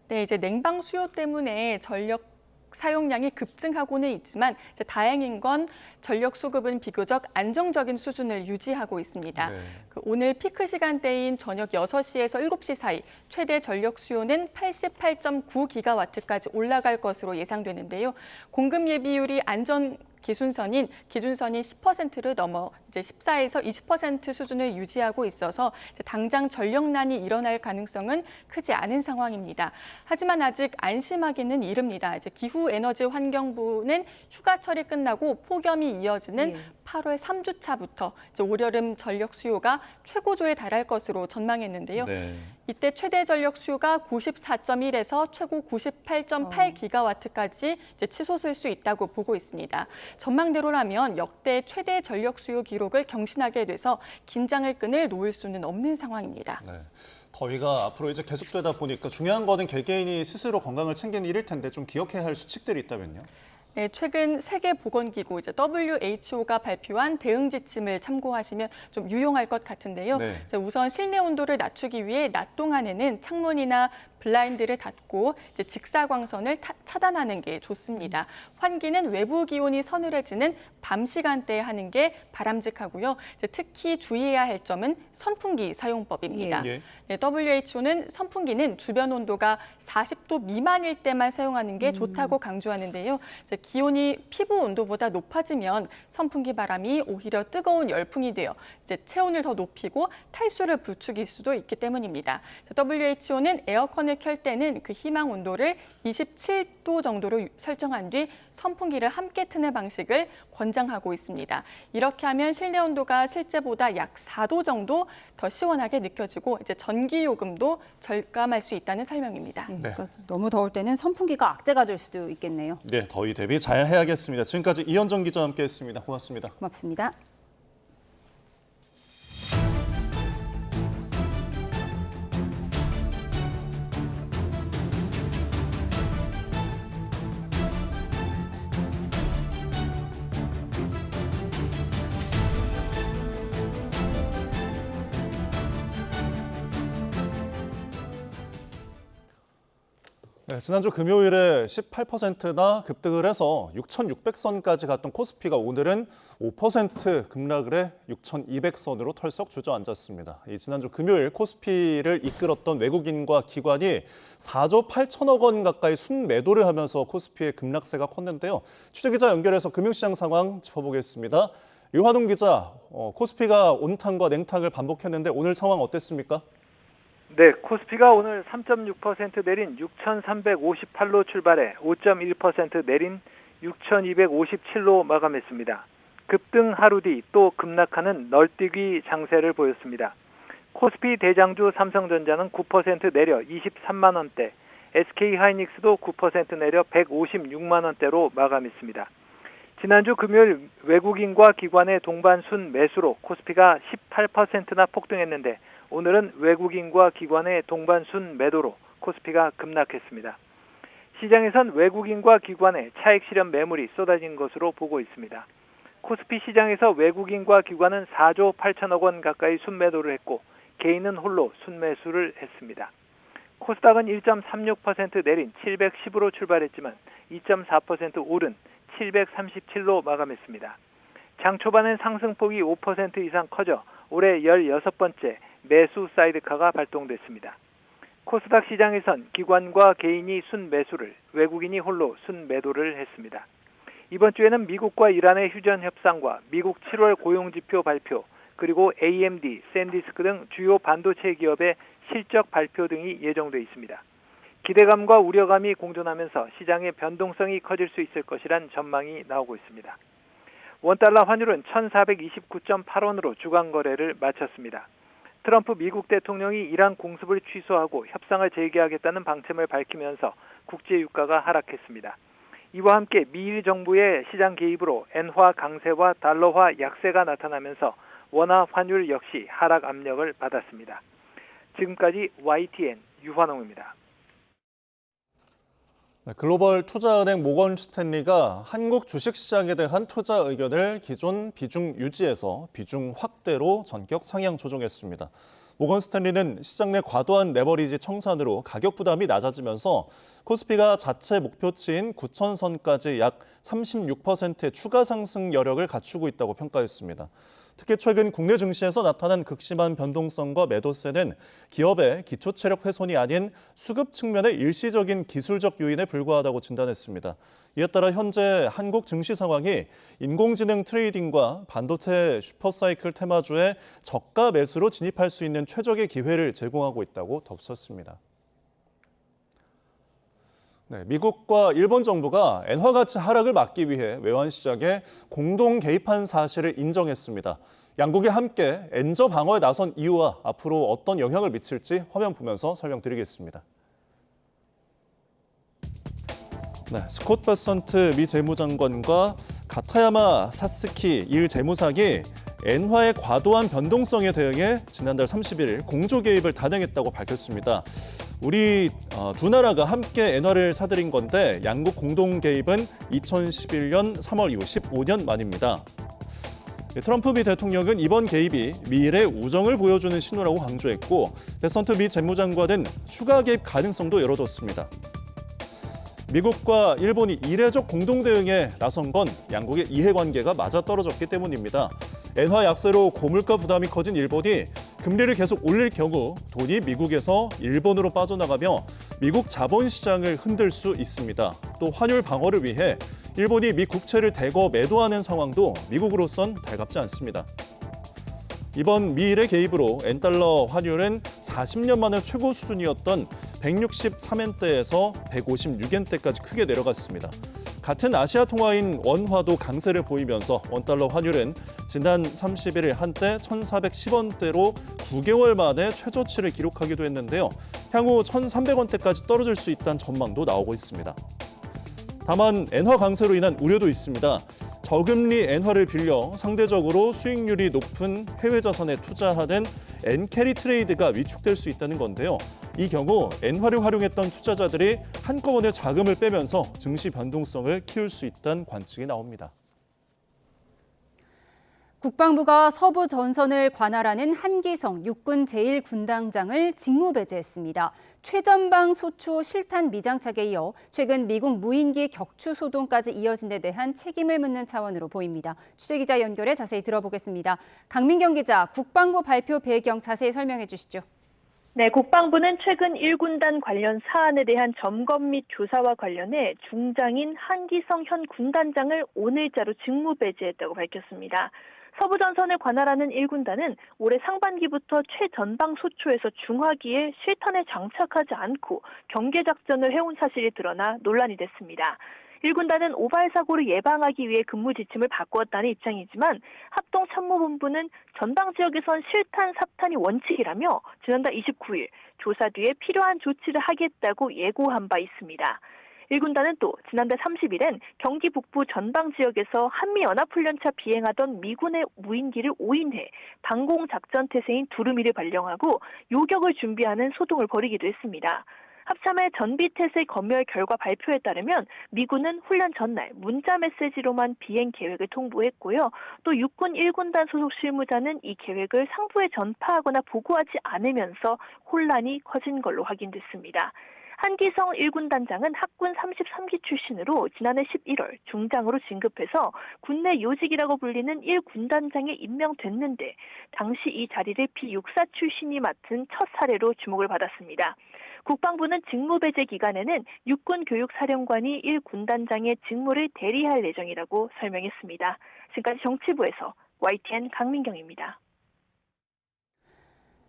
네, 이제 냉방 수요 때문에 전력 사용량이 급증하고는 있지만 이제 다행인 건 전력 수급은 비교적 안정적인 수준을 유지하고 있습니다.
네.
오늘 피크 시간대인 저녁 6시에서 7시 사이 최대 전력 수요는 88.9기가와트까지 올라갈 것으로 예상되는데요. 공급 예비율이 기준선인 10%를 넘어 이제 14에서 20% 수준을 유지하고 있어서 당장 전력난이 일어날 가능성은 크지 않은 상황입니다. 하지만 아직 안심하기는 이릅니다. 이제 기후에너지환경부는 휴가철이 끝나고 폭염이 이어지는 8월 3주차부터 이제 올여름 전력 수요가 최고조에 달할 것으로 전망했는데요.
네.
이때 최대 전력 수요가 94.1에서 최고 98.8기가와트까지 이제 치솟을 수 있다고 보고 있습니다. 전망대로라면 역대 최대 전력 수요 기록을 경신하게 돼서 긴장을 끈을 놓을 수는 없는 상황입니다.
네. 더위가 앞으로 이제 계속되다 보니까 중요한 거는 개개인이 스스로 건강을 챙기는 일일 텐데 좀 기억해야 할 수칙들이 있다면요?
네, 최근 세계보건기구 WHO가 발표한 대응 지침을 참고하시면 좀 유용할 것 같은데요.
네.
우선 실내 온도를 낮추기 위해 낮 동안에는 창문이나 블라인드를 닫고 이제 직사광선을 차단하는 게 좋습니다. 환기는 외부 기온이 서늘해지는 밤 시간대에 하는 게 바람직하고요. 이제 특히 주의해야 할 점은 선풍기 사용법입니다.
예.
네, WHO는 선풍기는 주변 온도가 40도 미만일 때만 사용하는 게 좋다고 강조하는데요. 이제 기온이 피부 온도보다 높아지면 선풍기 바람이 오히려 뜨거운 열풍이 되어 이제 체온을 더 높이고 탈수를 부추길 수도 있기 때문입니다. WHO는 에어컨을 켤 때는 그 희망 온도를 27도 정도로 설정한 뒤 선풍기를 함께 트는 방식을 권장하고 있습니다. 이렇게 하면 실내 온도가 실제보다 약 4도 정도 더 시원하게 느껴지고 이제 전기 요금도 절감할 수 있다는 설명입니다.
네. 그러니까 너무 더울 때는 선풍기가 악재가 될 수도 있겠네요.
네, 더위 대비 잘 해야겠습니다. 지금까지 이현정 기자와 함께했습니다. 고맙습니다.
고맙습니다.
네, 지난주 금요일에 18%나 급등을 해서 6,600선까지 갔던 코스피가 오늘은 5% 급락을 해 6,200선으로 털썩 주저앉았습니다. 지난주 금요일 코스피를 이끌었던 외국인과 기관이 4조 8천억 원 가까이 순매도를 하면서 코스피의 급락세가 컸는데요. 취재기자 연결해서 금융시장 상황 짚어보겠습니다. 유환웅 기자, 코스피가 온탕과 냉탕을 반복했는데 오늘 상황 어땠습니까?
네, 코스피가 오늘 3.6% 내린 6,358로 출발해 5.1% 내린 6,257로 마감했습니다. 급등 하루 뒤 또 급락하는 널뛰기 장세를 보였습니다. 코스피 대장주 삼성전자는 9% 내려 23만 원대, SK하이닉스도 9% 내려 156만 원대로 마감했습니다. 지난주 금요일 외국인과 기관의 동반순 매수로 코스피가 18%나 폭등했는데 오늘은 외국인과 기관의 동반순 매도로 코스피가 급락했습니다. 시장에선 외국인과 기관의 차익 실현 매물이 쏟아진 것으로 보고 있습니다. 코스피 시장에서 외국인과 기관은 4조 8천억 원 가까이 순매도를 했고 개인은 홀로 순매수를 했습니다. 코스닥은 1.36% 내린 710으로 출발했지만 2.4% 오른 737로 마감했습니다. 장 초반엔 상승폭이 5% 이상 커져 올해 16번째 매수 사이드카가 발동됐습니다. 코스닥 시장에선 기관과 개인이 순매수를, 외국인이 홀로 순매도를 했습니다. 이번 주에는 미국과 이란의 휴전 협상과 미국 7월 고용지표 발표, 그리고 AMD, 샌디스크 등 주요 반도체 기업의 실적 발표 등이 예정돼 있습니다. 기대감과 우려감이 공존하면서 시장의 변동성이 커질 수 있을 것이란 전망이 나오고 있습니다. 원달러 환율은 1,429.8원으로 주간 거래를 마쳤습니다. 트럼프 미국 대통령이 이란 공습을 취소하고 협상을 재개하겠다는 방침을 밝히면서 국제 유가가 하락했습니다. 이와 함께 미일 정부의 시장 개입으로 엔화 강세와 달러화 약세가 나타나면서 원화 환율 역시 하락 압력을 받았습니다. 지금까지 YTN 유환홍입니다.
글로벌 투자은행 모건 스탠리가 한국 주식시장에 대한 투자 의견을 기존 비중 유지에서 비중 확대로 전격 상향 조정했습니다. 모건 스탠리는 시장 내 과도한 레버리지 청산으로 가격 부담이 낮아지면서 코스피가 자체 목표치인 9,000선까지 약 36%의 추가 상승 여력을 갖추고 있다고 평가했습니다. 특히 최근 국내 증시에서 나타난 극심한 변동성과 매도세는 기업의 기초체력 훼손이 아닌 수급 측면의 일시적인 기술적 요인에 불과하다고 진단했습니다. 이에 따라 현재 한국 증시 상황이 인공지능 트레이딩과 반도체 슈퍼사이클 테마주의 저가 매수로 진입할 수 있는 최적의 기회를 제공하고 있다고 덧붙였습니다. 미국과 일본 정부가 엔화 가치 하락을 막기 위해 외환 시장에 공동 개입한 사실을 인정했습니다. 양국이 함께 엔저 방어에 나선 이유와 앞으로 어떤 영향을 미칠지 화면 보면서 설명드리겠습니다. 스콧 베선트 미 재무장관과 가타야마 사스키 일 재무상이 엔화의 과도한 변동성에 대응해 지난달 31일 공조 개입을 단행했다고 밝혔습니다. 우리 두 나라가 함께 엔화를 사들인 건데 양국 공동 개입은 2011년 3월 이후 15년 만입니다. 트럼프 미 대통령은 이번 개입이 미일의 우정을 보여주는 신호라고 강조했고 베선트 미 재무장관은 추가 개입 가능성도 열어뒀습니다. 미국과 일본이 이례적 공동 대응에 나선 건 양국의 이해관계가 맞아떨어졌기 때문입니다. 엔화 약세로 고물가 부담이 커진 일본이 금리를 계속 올릴 경우 돈이 미국에서 일본으로 빠져나가며 미국 자본시장을 흔들 수 있습니다. 또 환율 방어를 위해 일본이 미 국채를 대거 매도하는 상황도 미국으로선 달갑지 않습니다. 이번 미일의 개입으로 엔달러 환율은 40년 만에 최고 수준이었던 163엔대에서 156엔대까지 크게 내려갔습니다. 같은 아시아 통화인 원화도 강세를 보이면서 원달러 환율은 지난 31일 한때 1,410원대로 9개월 만에 최저치를 기록하기도 했는데요. 향후 1,300원대까지 떨어질 수 있다는 전망도 나오고 있습니다. 다만 엔화 강세로 인한 우려도 있습니다. 저금리 엔화를 빌려 상대적으로 수익률이 높은 해외 자산에 투자하는 엔캐리 트레이드가 위축될 수 있다는 건데요. 이 경우 엔화를 활용했던 투자자들이 한꺼번에 자금을 빼면서 증시 변동성을 키울 수 있다는 관측이 나옵니다.
국방부가 서부 전선을 관할하는 한기성 육군 제1군단장을 직무배제했습니다. 최전방 소초 실탄 미장착에 이어 최근 미국 무인기 격추 소동까지 이어진 데 대한 책임을 묻는 차원으로 보입니다. 취재기자 연결해 자세히 들어보겠습니다. 강민경 기자, 국방부 발표 배경 자세히 설명해 주시죠.
네, 국방부는 최근 1군단 관련 사안에 대한 점검 및 조사와 관련해 중장인 한기성 현 군단장을 오늘자로 직무배제했다고 밝혔습니다. 서부전선을 관할하는 1군단은 올해 상반기부터 최전방 소초에서 중화기에 실탄에 장착하지 않고 경계작전을 해온 사실이 드러나 논란이 됐습니다. 1군단은 오발 사고를 예방하기 위해 근무 지침을 바꾸었다는 입장이지만 합동참모본부는 전방 지역에선 실탄, 삽탄이 원칙이라며 지난달 29일 조사 뒤에 필요한 조치를 하겠다고 예고한 바 있습니다. 1군단은 또 지난달 30일엔 경기 북부 전방 지역에서 한미연합훈련차 비행하던 미군의 무인기를 오인해 방공작전 태세인 두루미를 발령하고 요격을 준비하는 소동을 벌이기도 했습니다. 합참의 전비태세 검열 결과 발표에 따르면 미군은 훈련 전날 문자 메시지로만 비행 계획을 통보했고요. 또 육군 1군단 소속 실무자는 이 계획을 상부에 전파하거나 보고하지 않으면서 혼란이 커진 걸로 확인됐습니다. 한기성 1군단장은 학군 33기 출신으로 지난해 11월 중장으로 진급해서 군내 요직이라고 불리는 1군단장에 임명됐는데 당시 이 자리를 비육사 출신이 맡은 첫 사례로 주목을 받았습니다. 국방부는 직무 배제 기간에는 육군교육사령관이 1군단장의 직무를 대리할 예정이라고 설명했습니다. 지금까지 정치부에서 YTN 강민경입니다.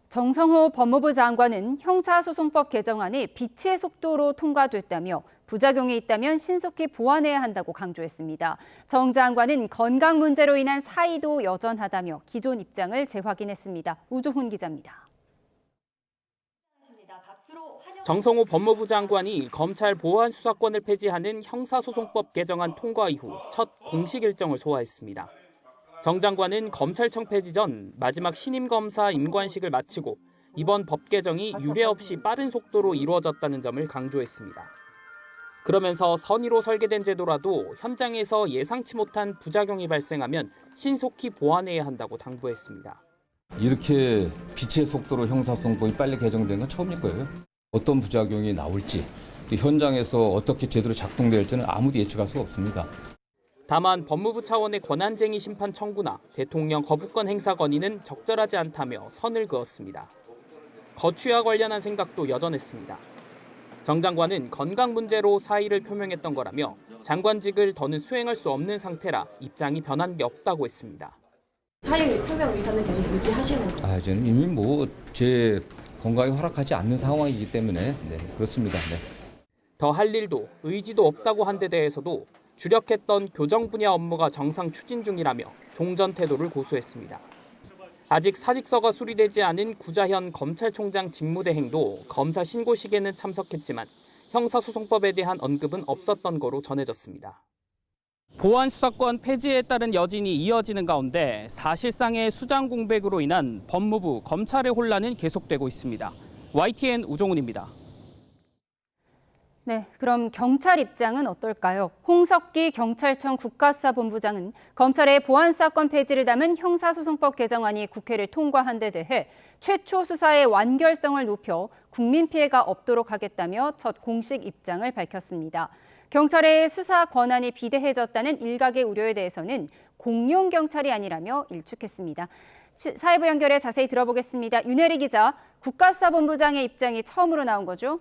정성호 법무부 장관은 형사소송법 개정안이 빛의 속도로 통과됐다며 부작용이 있다면 신속히 보완해야 한다고 강조했습니다. 정 장관은 건강 문제로 인한 사의도 여전하다며 기존 입장을 재확인했습니다. 우조훈 기자입니다.
정성호 법무부 장관이 검찰 보안 수사권을 폐지하는 형사소송법 개정안 통과 이후 첫 공식 일정을 소화했습니다. 정 장관은 검찰청 폐지 전 마지막 신임 검사 임관식을 마치고 이번 법 개정이 유례 없이 빠른 속도로 이루어졌다는 점을 강조했습니다. 그러면서 선의로 설계된 제도라도 현장에서 예상치 못한 부작용이 발생하면 신속히 보완해야 한다고 당부했습니다.
이렇게 빛의 속도로 형사소송법이 빨리 개정된 건 처음일 거예요. 어떤 부작용이 나올지, 또 현장에서 어떻게 제대로 작동될지는 아무도 예측할 수가 없습니다.
다만 법무부 차원의 권한쟁의 심판 청구나 대통령 거부권 행사 건의는 적절하지 않다며 선을 그었습니다. 거취와 관련한 생각도 여전했습니다. 정 장관은 건강 문제로 사의를 표명했던 거라며 장관직을 더는 수행할 수 없는 상태라 입장이 변한 게 없다고 했습니다.
사의 표명 의사는 계속 유지하시는 거예요?
저는 이미 제 건강이 허락하지 않는 상황이기 때문에 그렇습니다.
더 할 일도 의지도 없다고 한 데 대해서도 주력했던 교정 분야 업무가 정상 추진 중이라며 종전 태도를 고수했습니다. 아직 사직서가 수리되지 않은 구자현 검찰총장 직무대행도 검사 신고식에는 참석했지만 형사소송법에 대한 언급은 없었던 거로 전해졌습니다. 보안 수사권 폐지에 따른 여진이 이어지는 가운데 사실상의 수장 공백으로 인한 법무부, 검찰의 혼란은 계속되고 있습니다. YTN 우종훈입니다.
네, 그럼 경찰 입장은 어떨까요? 홍석기 경찰청 국가수사본부장은 검찰의 보안수사권 폐지를 담은 형사소송법 개정안이 국회를 통과한 데 대해 최초 수사의 완결성을 높여 국민 피해가 없도록 하겠다며 첫 공식 입장을 밝혔습니다. 경찰의 수사 권한이 비대해졌다는 일각의 우려에 대해서는 공룡 경찰이 아니라며 일축했습니다. 사회부 연결해 자세히 들어보겠습니다. 윤혜리 기자, 국가수사본부장의 입장이 처음으로 나온 거죠?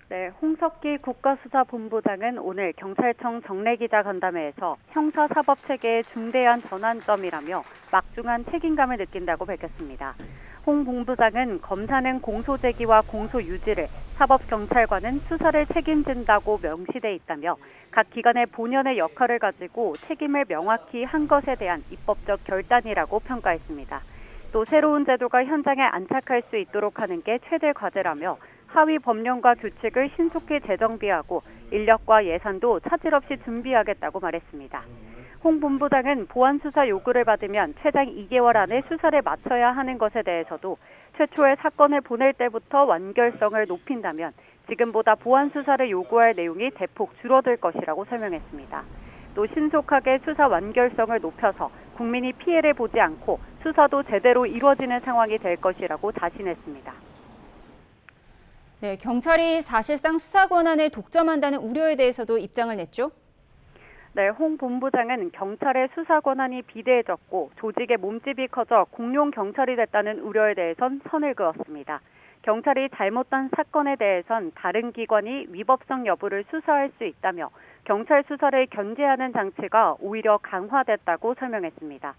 네, 홍석기 국가수사본부장은 오늘 경찰청 정례기자간담회에서 형사사법체계의 중대한 전환점이라며 막중한 책임감을 느낀다고 밝혔습니다. 홍 본부장은 검사는 공소제기와 공소유지를, 사법경찰관은 수사를 책임진다고 명시돼 있다며 각 기관의 본연의 역할을 가지고 책임을 명확히 한 것에 대한 입법적 결단이라고 평가했습니다. 또 새로운 제도가 현장에 안착할 수 있도록 하는 게 최대 과제라며 하위 법령과 규칙을 신속히 재정비하고 인력과 예산도 차질 없이 준비하겠다고 말했습니다. 홍 본부장은 보안수사 요구를 받으면 최장 2개월 안에 수사를 마쳐야 하는 것에 대해서도 최초의 사건을 보낼 때부터 완결성을 높인다면 지금보다 보안수사를 요구할 내용이 대폭 줄어들 것이라고 설명했습니다. 또 신속하게 수사 완결성을 높여서 국민이 피해를 보지 않고 수사도 제대로 이루어지는 상황이 될 것이라고 다짐했습니다.
네, 경찰이 사실상 수사 권한을 독점한다는 우려에 대해서도 입장을 냈죠?
네, 홍 본부장은 경찰의 수사 권한이 비대해졌고 조직의 몸집이 커져 공룡 경찰이 됐다는 우려에 대해선 선을 그었습니다. 경찰이 잘못한 사건에 대해선 다른 기관이 위법성 여부를 수사할 수 있다며 경찰 수사를 견제하는 장치가 오히려 강화됐다고 설명했습니다.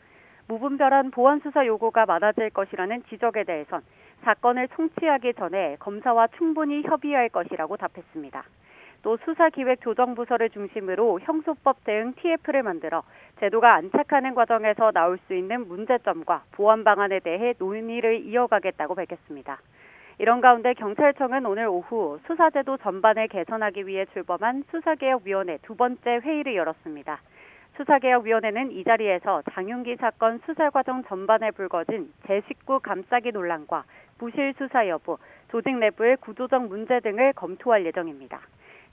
무분별한 보안 수사 요구가 많아질 것이라는 지적에 대해선 사건을 청취하기 전에 검사와 충분히 협의할 것이라고 답했습니다. 또 수사기획조정부서를 중심으로 형소법 대응 TF를 만들어 제도가 안착하는 과정에서 나올 수 있는 문제점과 보완 방안에 대해 논의를 이어가겠다고 밝혔습니다. 이런 가운데 경찰청은 오늘 오후 수사제도 전반을 개선하기 위해 출범한 수사개혁위원회 두 번째 회의를 열었습니다. 수사개혁위원회는 이 자리에서 장윤기 사건 수사 과정 전반에 불거진 제19 감싸기 논란과 부실 수사 여부, 조직 내부의 구조적 문제 등을 검토할 예정입니다.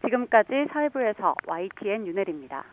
지금까지 사회부에서 YTN 윤혜리입니다.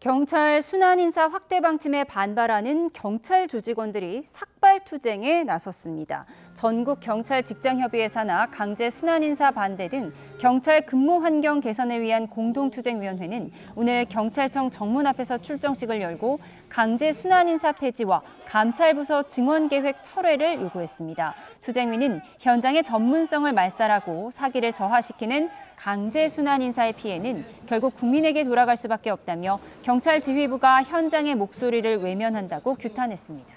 경찰 순환인사 확대 방침에 반발하는 경찰 조직원들이 삭발투쟁에 나섰습니다. 전국 경찰 직장협의회 산하 강제 순환인사 반대 등 경찰 근무 환경 개선을 위한 공동투쟁위원회는 오늘 경찰청 정문 앞에서 출정식을 열고 강제 순환인사 폐지와 감찰부서 증원계획 철회를 요구했습니다. 투쟁위는 현장의 전문성을 말살하고 사기를 저하시키는 강제 순환 인사의 피해는 결국 국민에게 돌아갈 수밖에 없다며 경찰 지휘부가 현장의 목소리를 외면한다고 규탄했습니다.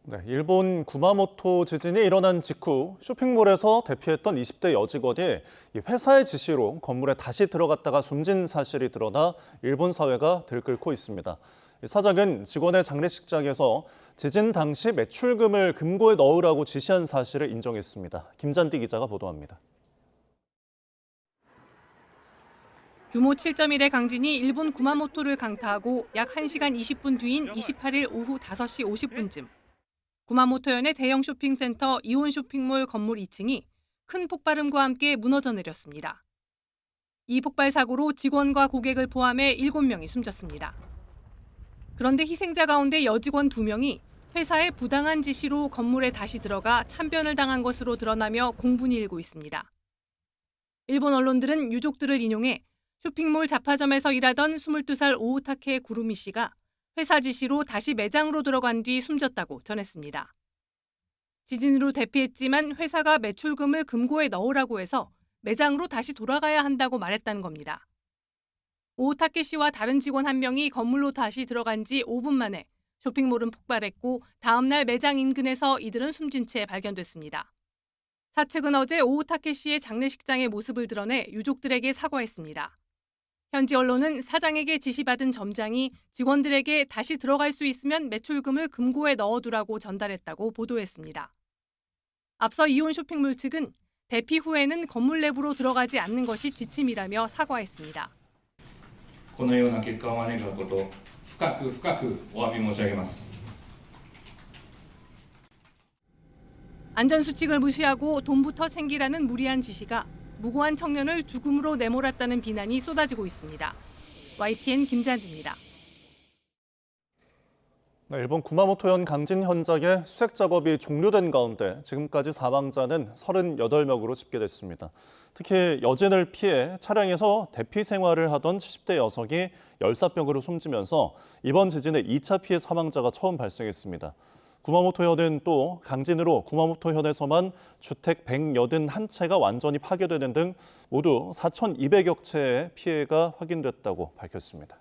네, 일본 구마모토 지진이 일어난 직후 쇼핑몰에서 대피했던 20대 여직원이 회사의 지시로 건물에 다시 들어갔다가 숨진 사실이 드러나 일본 사회가 들끓고 있습니다. 사장은 직원의 장례식장에서 지진 당시 매출금을 금고에 넣으라고 지시한 사실을 인정했습니다. 김잔디 기자가 보도합니다.
규모 7.1의 강진이 일본 구마모토를 강타하고 약 1시간 20분 뒤인 28일 오후 5시 50분쯤 구마모토현의 대형 쇼핑센터 이온 쇼핑몰 건물 2층이 큰 폭발음과 함께 무너져 내렸습니다. 이 폭발 사고로 직원과 고객을 포함해 7명이 숨졌습니다. 그런데 희생자 가운데 여직원 2명이 회사의 부당한 지시로 건물에 다시 들어가 참변을 당한 것으로 드러나며 공분이 일고 있습니다. 일본 언론들은 유족들을 인용해 쇼핑몰 잡화점에서 일하던 22살 오우타케 구루미 씨가 회사 지시로 다시 매장으로 들어간 뒤 숨졌다고 전했습니다. 지진으로 대피했지만 회사가 매출금을 금고에 넣으라고 해서 매장으로 다시 돌아가야 한다고 말했다는 겁니다. 오우타케 씨와 다른 직원 1명이 건물로 다시 들어간 지 5분 만에 쇼핑몰은 폭발했고 다음 날 매장 인근에서 이들은 숨진 채 발견됐습니다. 사측은 어제 오우타케 씨의 장례식장의 모습을 드러내 유족들에게 사과했습니다. 현지 언론은 사장에게 지시받은 점장이 직원들에게 다시 들어갈 수 있으면 매출금을 금고에 넣어두라고 전달했다고 보도했습니다. 앞서 이온 쇼핑몰 측은 대피 후에는 건물 내부로 들어가지 않는 것이 지침이라며 사과했습니다.
このような結果を招くことを深くお詫び申し上げます。
안전수칙을 무시하고 돈부터 챙기라는 무리한 지시가 무고한 청년을 죽음으로 내몰았다는 비난이 쏟아지고 있습니다. YTN 김잔디입니다.
일본 구마모토현 강진 현장의 수색 작업이 종료된 가운데 지금까지 사망자는 38명으로 집계됐습니다. 특히 여진을 피해 차량에서 대피 생활을 하던 70대 여성이 열사병으로 숨지면서 이번 지진의 2차 피해 사망자가 처음 발생했습니다. 구마모토현은 또 강진으로 구마모토현에서만 주택 181채가 완전히 파괴되는 등 모두 4,200여 채의 피해가 확인됐다고 밝혔습니다.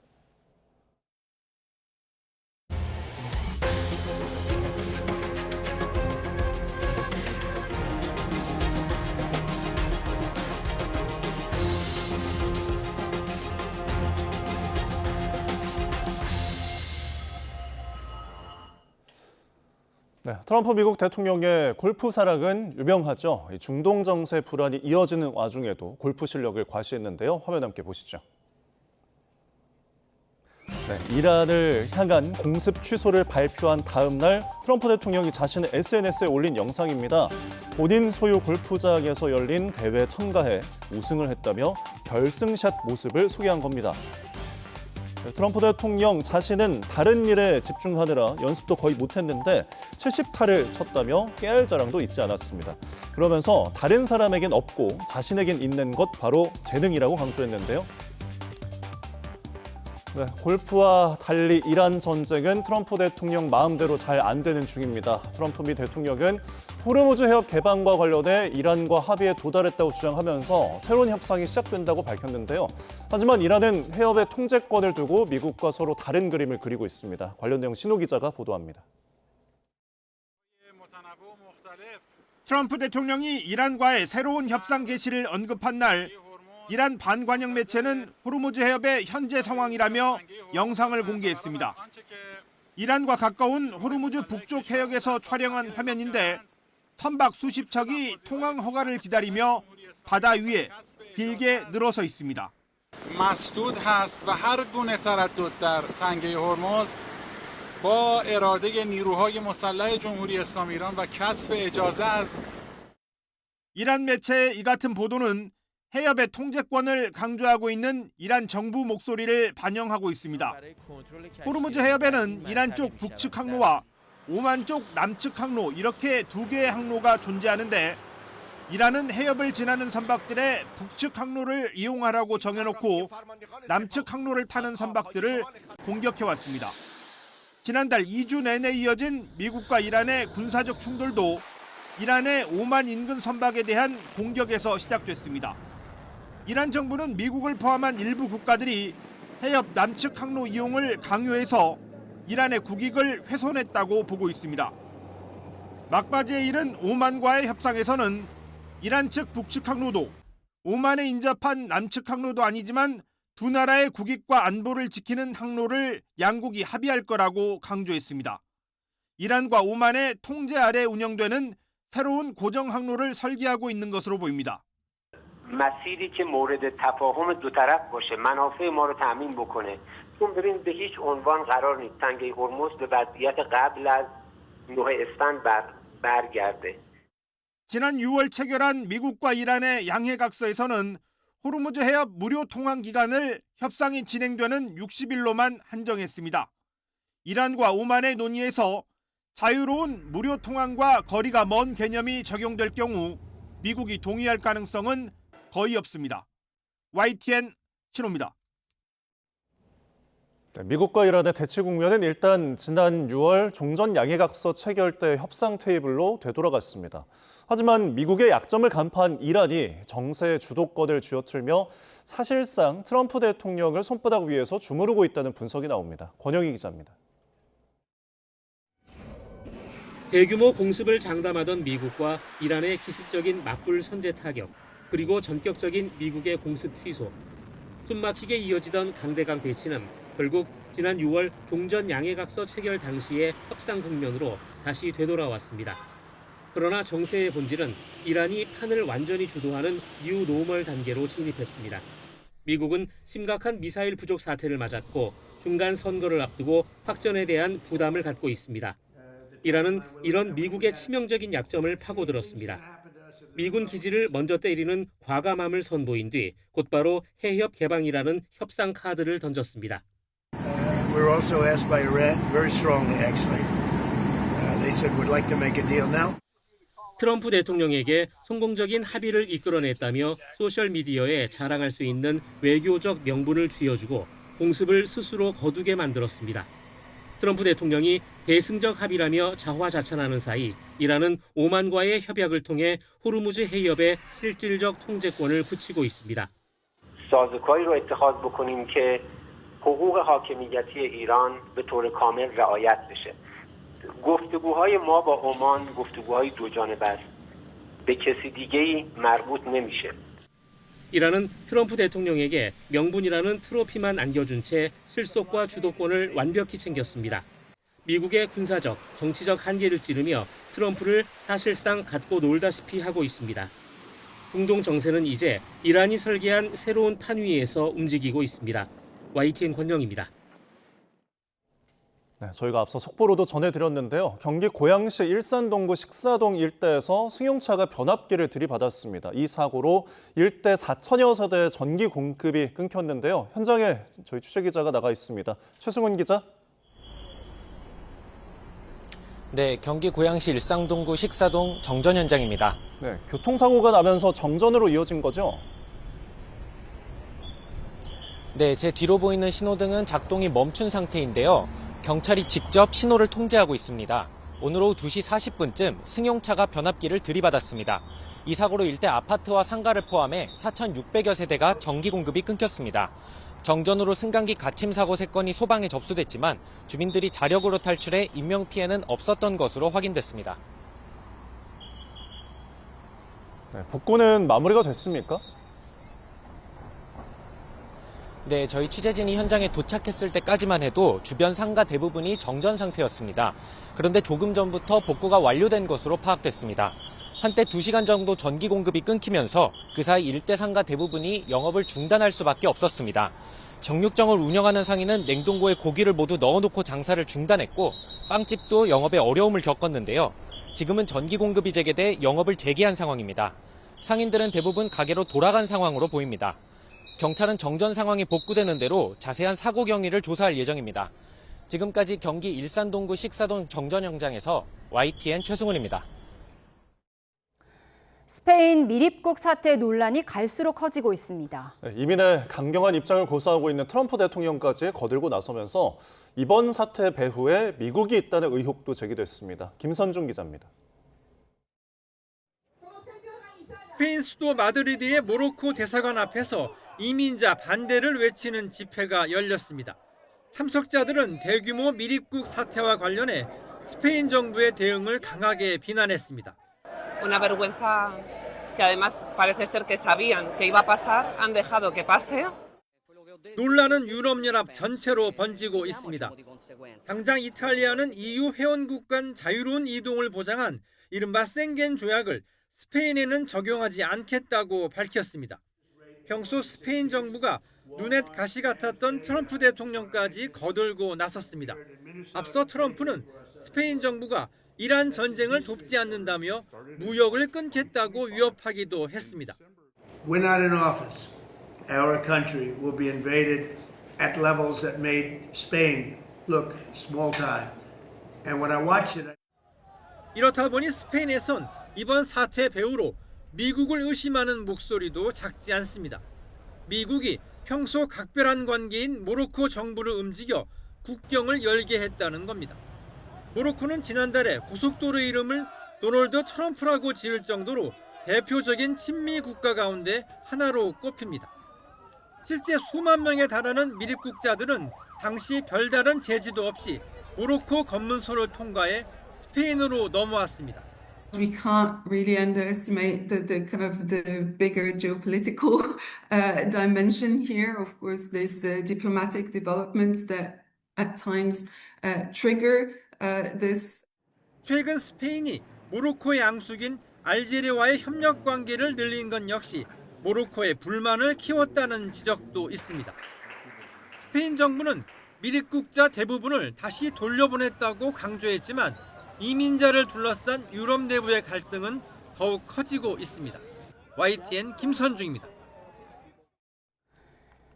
네, 트럼프 미국 대통령의 골프 사랑은 유명하죠. 중동 정세 불안이 이어지는 와중에도 골프 실력을 과시했는데요. 화면 함께 보시죠. 네, 이란을 향한 공습 취소를 발표한 다음 날 트럼프 대통령이 자신의 SNS에 올린 영상입니다. 본인 소유 골프장에서 열린 대회에 참가해 우승을 했다며 결승샷 모습을 소개한 겁니다. 트럼프 대통령 자신은 다른 일에 집중하느라 연습도 거의 못했는데 70타를 쳤다며 깨알 자랑도 잊지 않았습니다. 그러면서 다른 사람에겐 없고 자신에겐 있는 것 바로 재능이라고 강조했는데요. 네, 골프와 달리 이란 전쟁은 트럼프 대통령 마음대로 잘 안 되는 중입니다. 트럼프 미 대통령은 호르무즈 해협 개방과 관련해 이란과 합의에 도달했다고 주장하면서 새로운 협상이 시작된다고 밝혔는데요. 하지만 이란은 해협의 통제권을 두고 미국과 서로 다른 그림을 그리고 있습니다. 관련 내용 신호 기자가 보도합니다.
트럼프 대통령이 이란과의 새로운 협상 개시를 언급한 날 이란 반관영 매체는 호르무즈 해협의 현재 상황이라며 영상을 공개했습니다. 이란과 가까운 호르무즈 북쪽 해역에서 촬영한 화면인데 선박 수십 척이 통항 허가를 기다리며 바다 위에 길게 늘어서 있습니다.
مسدود هست و هر گونه تردد در تنگه هرمز با اراده نیروهای مسلح جمهوری اسلامی ایران و کسب اجازه از
이란 매체의 이 같은 보도는 해협의 통제권을 강조하고 있는 이란 정부 목소리를 반영하고 있습니다. 호르무즈 해협에는 이란 쪽 북측 항로와 오만 쪽 남측 항로 이렇게 두 개의 항로가 존재하는데 이란은 해협을 지나는 선박들의 북측 항로를 이용하라고 정해놓고 남측 항로를 타는 선박들을 공격해왔습니다. 지난달 2주 내내 이어진 미국과 이란의 군사적 충돌도 이란의 오만 인근 선박에 대한 공격에서 시작됐습니다. 이란 정부는 미국을 포함한 일부 국가들이 해협 남측 항로 이용을 강요해서 이란의 국익을 훼손했다고 보고 있습니다. 막바지에 이른 오만과의 협상에서는 이란 측 북측 항로도 오만에 인접한 남측 항로도 아니지만 두 나라의 국익과 안보를 지키는 항로를 양국이 합의할 거라고 강조했습니다. 이란과 오만의 통제 아래 운영되는 새로운 고정 항로를 설계하고 있는 것으로 보입니다.
مسیری که مورد تفاهم دو طرف باشه منافع ما رو تامین بکنه چون ببین به هیچ عنوان قرار نیست تنگه هرمز به وضعیت قبل از نوح اسفند برگرده.
지난 6월 체결한 미국과 이란의 양해각서에서는 호르무즈 해협 무료 통항 기간을 협상이 진행되는 60일로만 한정했습니다. 이란과 오만의 논의에서 자유로운 무료 통항과 거리가 먼 개념이 적용될 경우 미국이 동의할 가능성은 거의 없습니다. YTN 신호입니다.
미국과 이란의 대치 국면은 일단 지난 6월 종전 양해각서 체결 때 협상 테이블로 되돌아갔습니다. 하지만 미국의 약점을 간파한 이란이 정세의 주도권을 쥐어틀며 사실상 트럼프 대통령을 손바닥 위에서 주무르고 있다는 분석이 나옵니다. 권영희 기자입니다.
대규모 공습을 장담하던 미국과 이란의 기습적인 맞불 선제 타격, 그리고 전격적인 미국의 공습 취소. 숨막히게 이어지던 강대강 대치는 결국 지난 6월 종전 양해각서 체결 당시의 협상 국면으로 다시 되돌아왔습니다. 그러나 정세의 본질은 이란이 판을 완전히 주도하는 뉴 노멀 단계로 진입했습니다. 미국은 심각한 미사일 부족 사태를 맞았고 중간 선거를 앞두고 확전에 대한 부담을 갖고 있습니다. 이란은 이런 미국의 치명적인 약점을 파고들었습니다. 미군 기지를 먼저 때리는 과감함을 선보인 뒤 곧바로 해협 개방이라는 협상 카드를 던졌습니다.
We were also asked by Iran very strongly, actually. They said we'd like to make a deal now.
트럼프 대통령에게 성공적인 합의를 이끌어냈다며 소셜미디어에 자랑할 수 있는 외교적 명분을 쥐어주고 공습을 스스로 거두게 만들었습니다. 트럼프 대통령이 대승적 합의라며 자화자찬하는 사이 이란은 오만과의 협약을 통해 호르무즈 해협의 실질적 통제권을 굳히고 있습니다.
سازوکاری رو اتخاذ بکنیم که حقوق حاکمیتی ایران به طور کامل رعایت بشه. گفتگوهای ما با عمان گفتگوهای دو جانبه است. به کسی دیگه‌ای مربوط نمیشه.
이란은 트럼프 대통령에게 명분이라는 트로피만 안겨준 채 실속과 주도권을 완벽히 챙겼습니다. 미국의 군사적, 정치적 한계를 찌르며 트럼프를 사실상 갖고 놀다시피 하고 있습니다. 중동 정세는 이제 이란이 설계한 새로운 판 위에서 움직이고 있습니다. YTN 권영입니다.
네, 저희가 앞서 속보로도 전해드렸는데요. 경기 고양시 일산동구 식사동 일대에서 승용차가 변압기를 들이받았습니다. 이 사고로 일대 4천여 세대의 전기 공급이 끊겼는데요. 현장에 저희 취재기자가 나가 있습니다. 최승훈 기자.
네, 경기 고양시 일산동구 식사동 정전 현장입니다.
네, 교통사고가 나면서 정전으로 이어진 거죠?
네, 제 뒤로 보이는 신호등은 작동이 멈춘 상태인데요. 경찰이 직접 신호를 통제하고 있습니다. 오늘 오후 2시 40분쯤 승용차가 변압기를 들이받았습니다. 이 사고로 일대 아파트와 상가를 포함해 4,600여 세대가 전기 공급이 끊겼습니다. 정전으로 승강기 갇힘 사고 3건이 소방에 접수됐지만 주민들이 자력으로 탈출해 인명피해는 없었던 것으로 확인됐습니다.
네, 복구는 마무리가 됐습니까?
네, 저희 취재진이 현장에 도착했을 때까지만 해도 주변 상가 대부분이 정전 상태였습니다. 그런데 조금 전부터 복구가 완료된 것으로 파악됐습니다. 한때 2시간 정도 전기 공급이 끊기면서 그 사이 일대 상가 대부분이 영업을 중단할 수밖에 없었습니다. 정육점을 운영하는 상인은 냉동고에 고기를 모두 넣어놓고 장사를 중단했고 빵집도 영업에 어려움을 겪었는데요. 지금은 전기 공급이 재개돼 영업을 재개한 상황입니다. 상인들은 대부분 가게로 돌아간 상황으로 보입니다. 경찰은 정전 상황이 복구되는 대로 자세한 사고 경위를 조사할 예정입니다. 지금까지 경기 일산동구 식사동 정전 현장에서 YTN 최승훈입니다.
스페인 미립국 사태 논란이 갈수록 커지고 있습니다.
네, 이민의 강경한 입장을 고수하고 있는 트럼프 대통령까지 거들고 나서면서 이번 사태 배후에 미국이 있다는 의혹도 제기됐습니다. 김선중 기자입니다.
스페인 수도 마드리드의 모로코 대사관 앞에서 이민자 반대를 외치는 집회가 열렸습니다. 참석자들은 대규모 미립국 사태와 관련해 스페인 정부의 대응을 강하게 비난했습니다.
Una vergüenza que además parece ser que sabían que iba a pasar, han dejado que pase.
논란은 유럽연합 전체로 번지고 있습니다. 당장 이탈리아는 EU 회원국 간 자유로운 이동을 보장한 이른바 생겐 조약을 스페인에는 적용하지 않겠다고 밝혔습니다. 평소 스페인 정부가 눈에 가시 같았던 트럼프 대통령까지 거들고 나섰습니다. 앞서 트럼프는 스페인 정부가 이란 전쟁을 돕지 않는다며 무역을 끊겠다고 위협하기도 했습니다.
We're not in office. Our country will be invaded at levels that made Spain look small time. And when I watched it,
이렇다 보니 스페인에선 이번 사태 배후로 미국을 의심하는 목소리도 작지 않습니다. 미국이 평소 각별한 관계인 모로코 정부를 움직여 국경을 열게 했다는 겁니다. 모로코는 지난달에 고속도로 이름을 도널드 트럼프라고 지을 정도로 대표적인 친미 국가 가운데 하나로 꼽힙니다. 실제 수만 명에 달하는 미립국자들은 당시 별다른 제지도 없이 모로코 검문소를 통과해 스페인으로 넘어왔습니다.
We can't really underestimate the kind of the bigger geopolitical dimension here. Of course, there's diplomatic developments that at times trigger this.
최근 스페인이 모로코의 양숙인 알제리와의 협력 관계를 늘린 건 역시 모로코의 불만을 키웠다는 지적도 있습니다. 스페인 정부는 미립국자 대부분을 다시 돌려보냈다고 강조했지만 이민자를 둘러싼 유럽 내부의 갈등은 더욱 커지고 있습니다. YTN 김선중입니다.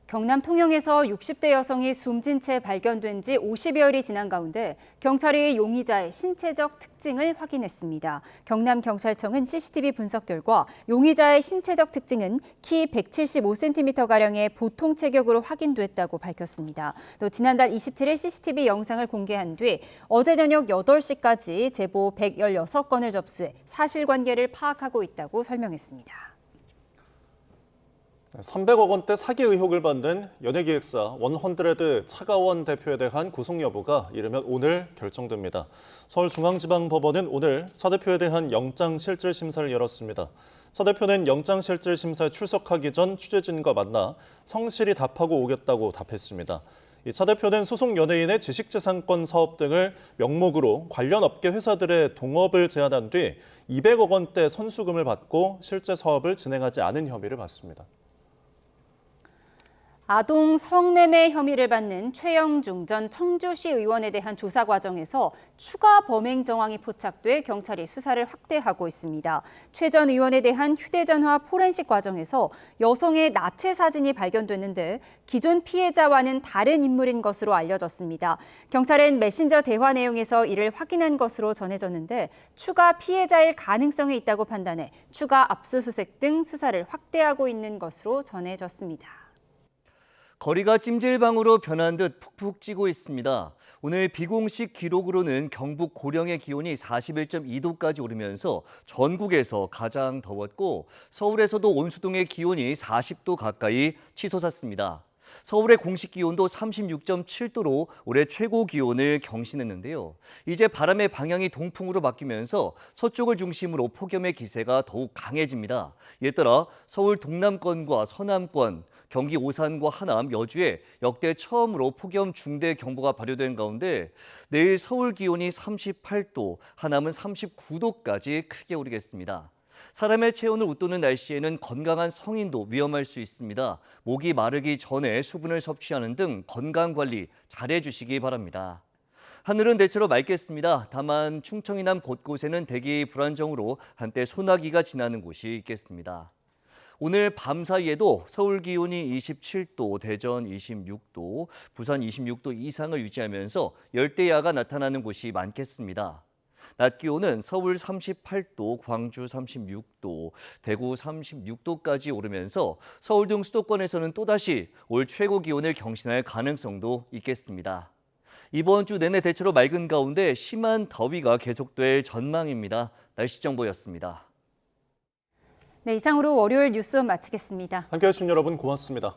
경남 통영에서 60대 여성이 숨진 채 발견된 지 50여일이 지난 가운데 경찰이 용의자의 신체적 특징을 확인했습니다. 경남경찰청은 CCTV 분석 결과 용의자의 신체적 특징은 키 175cm가량의 보통 체격으로 확인됐다고 밝혔습니다. 또 지난달 27일 CCTV 영상을 공개한 뒤 어제 저녁 8시까지 제보 116건을 접수해 사실관계를 파악하고 있다고 설명했습니다.
300억 원대 사기 의혹을 받는 연예기획사 100 차가원 대표에 대한 구속 여부가 이르면 오늘 결정됩니다. 서울중앙지방법원은 오늘 차 대표에 대한 영장실질심사를 열었습니다. 차 대표는 영장실질심사에 출석하기 전 취재진과 만나 성실히 답하고 오겠다고 답했습니다. 차 대표는 소속 연예인의 지식재산권 사업 등을 명목으로 관련 업계 회사들의 동업을 제안한 뒤 200억 원대 선수금을 받고 실제 사업을 진행하지 않은 혐의를 받습니다.
아동 성매매 혐의를 받는 최영중 전 청주시 의원에 대한 조사 과정에서 추가 범행 정황이 포착돼 경찰이 수사를 확대하고 있습니다. 최 전 의원에 대한 휴대전화 포렌식 과정에서 여성의 나체 사진이 발견됐는데 기존 피해자와는 다른 인물인 것으로 알려졌습니다. 경찰은 메신저 대화 내용에서 이를 확인한 것으로 전해졌는데 추가 피해자일 가능성이 있다고 판단해 추가 압수수색 등 수사를 확대하고 있는 것으로 전해졌습니다.
거리가 찜질방으로 변한 듯 푹푹 찌고 있습니다. 오늘 비공식 기록으로는 경북 고령의 기온이 41.2도까지 오르면서 전국에서 가장 더웠고 서울에서도 온수동의 기온이 40도 가까이 치솟았습니다. 서울의 공식 기온도 36.7도로 올해 최고 기온을 경신했는데요. 이제 바람의 방향이 동풍으로 바뀌면서 서쪽을 중심으로 폭염의 기세가 더욱 강해집니다. 이에 따라 서울 동남권과 서남권, 경기 오산과 하남, 여주에 역대 처음으로 폭염 중대 경보가 발효된 가운데 내일 서울 기온이 38도, 하남은 39도까지 크게 오르겠습니다. 사람의 체온을 웃도는 날씨에는 건강한 성인도 위험할 수 있습니다. 목이 마르기 전에 수분을 섭취하는 등 건강관리 잘해주시기 바랍니다. 하늘은 대체로 맑겠습니다. 다만 충청 이남 곳곳에는 대기 불안정으로 한때 소나기가 지나는 곳이 있겠습니다. 오늘 밤 사이에도 서울 기온이 27도, 대전 26도, 부산 26도 이상을 유지하면서 열대야가 나타나는 곳이 많겠습니다. 낮 기온은 서울 38도, 광주 36도, 대구 36도까지 오르면서 서울 등 수도권에서는 또다시 올 최고 기온을 경신할 가능성도 있겠습니다. 이번 주 내내 대체로 맑은 가운데 심한 더위가 계속될 전망입니다. 날씨 정보였습니다.
네, 이상으로 월요일 뉴스 마치겠습니다.
함께해 주신 여러분 고맙습니다.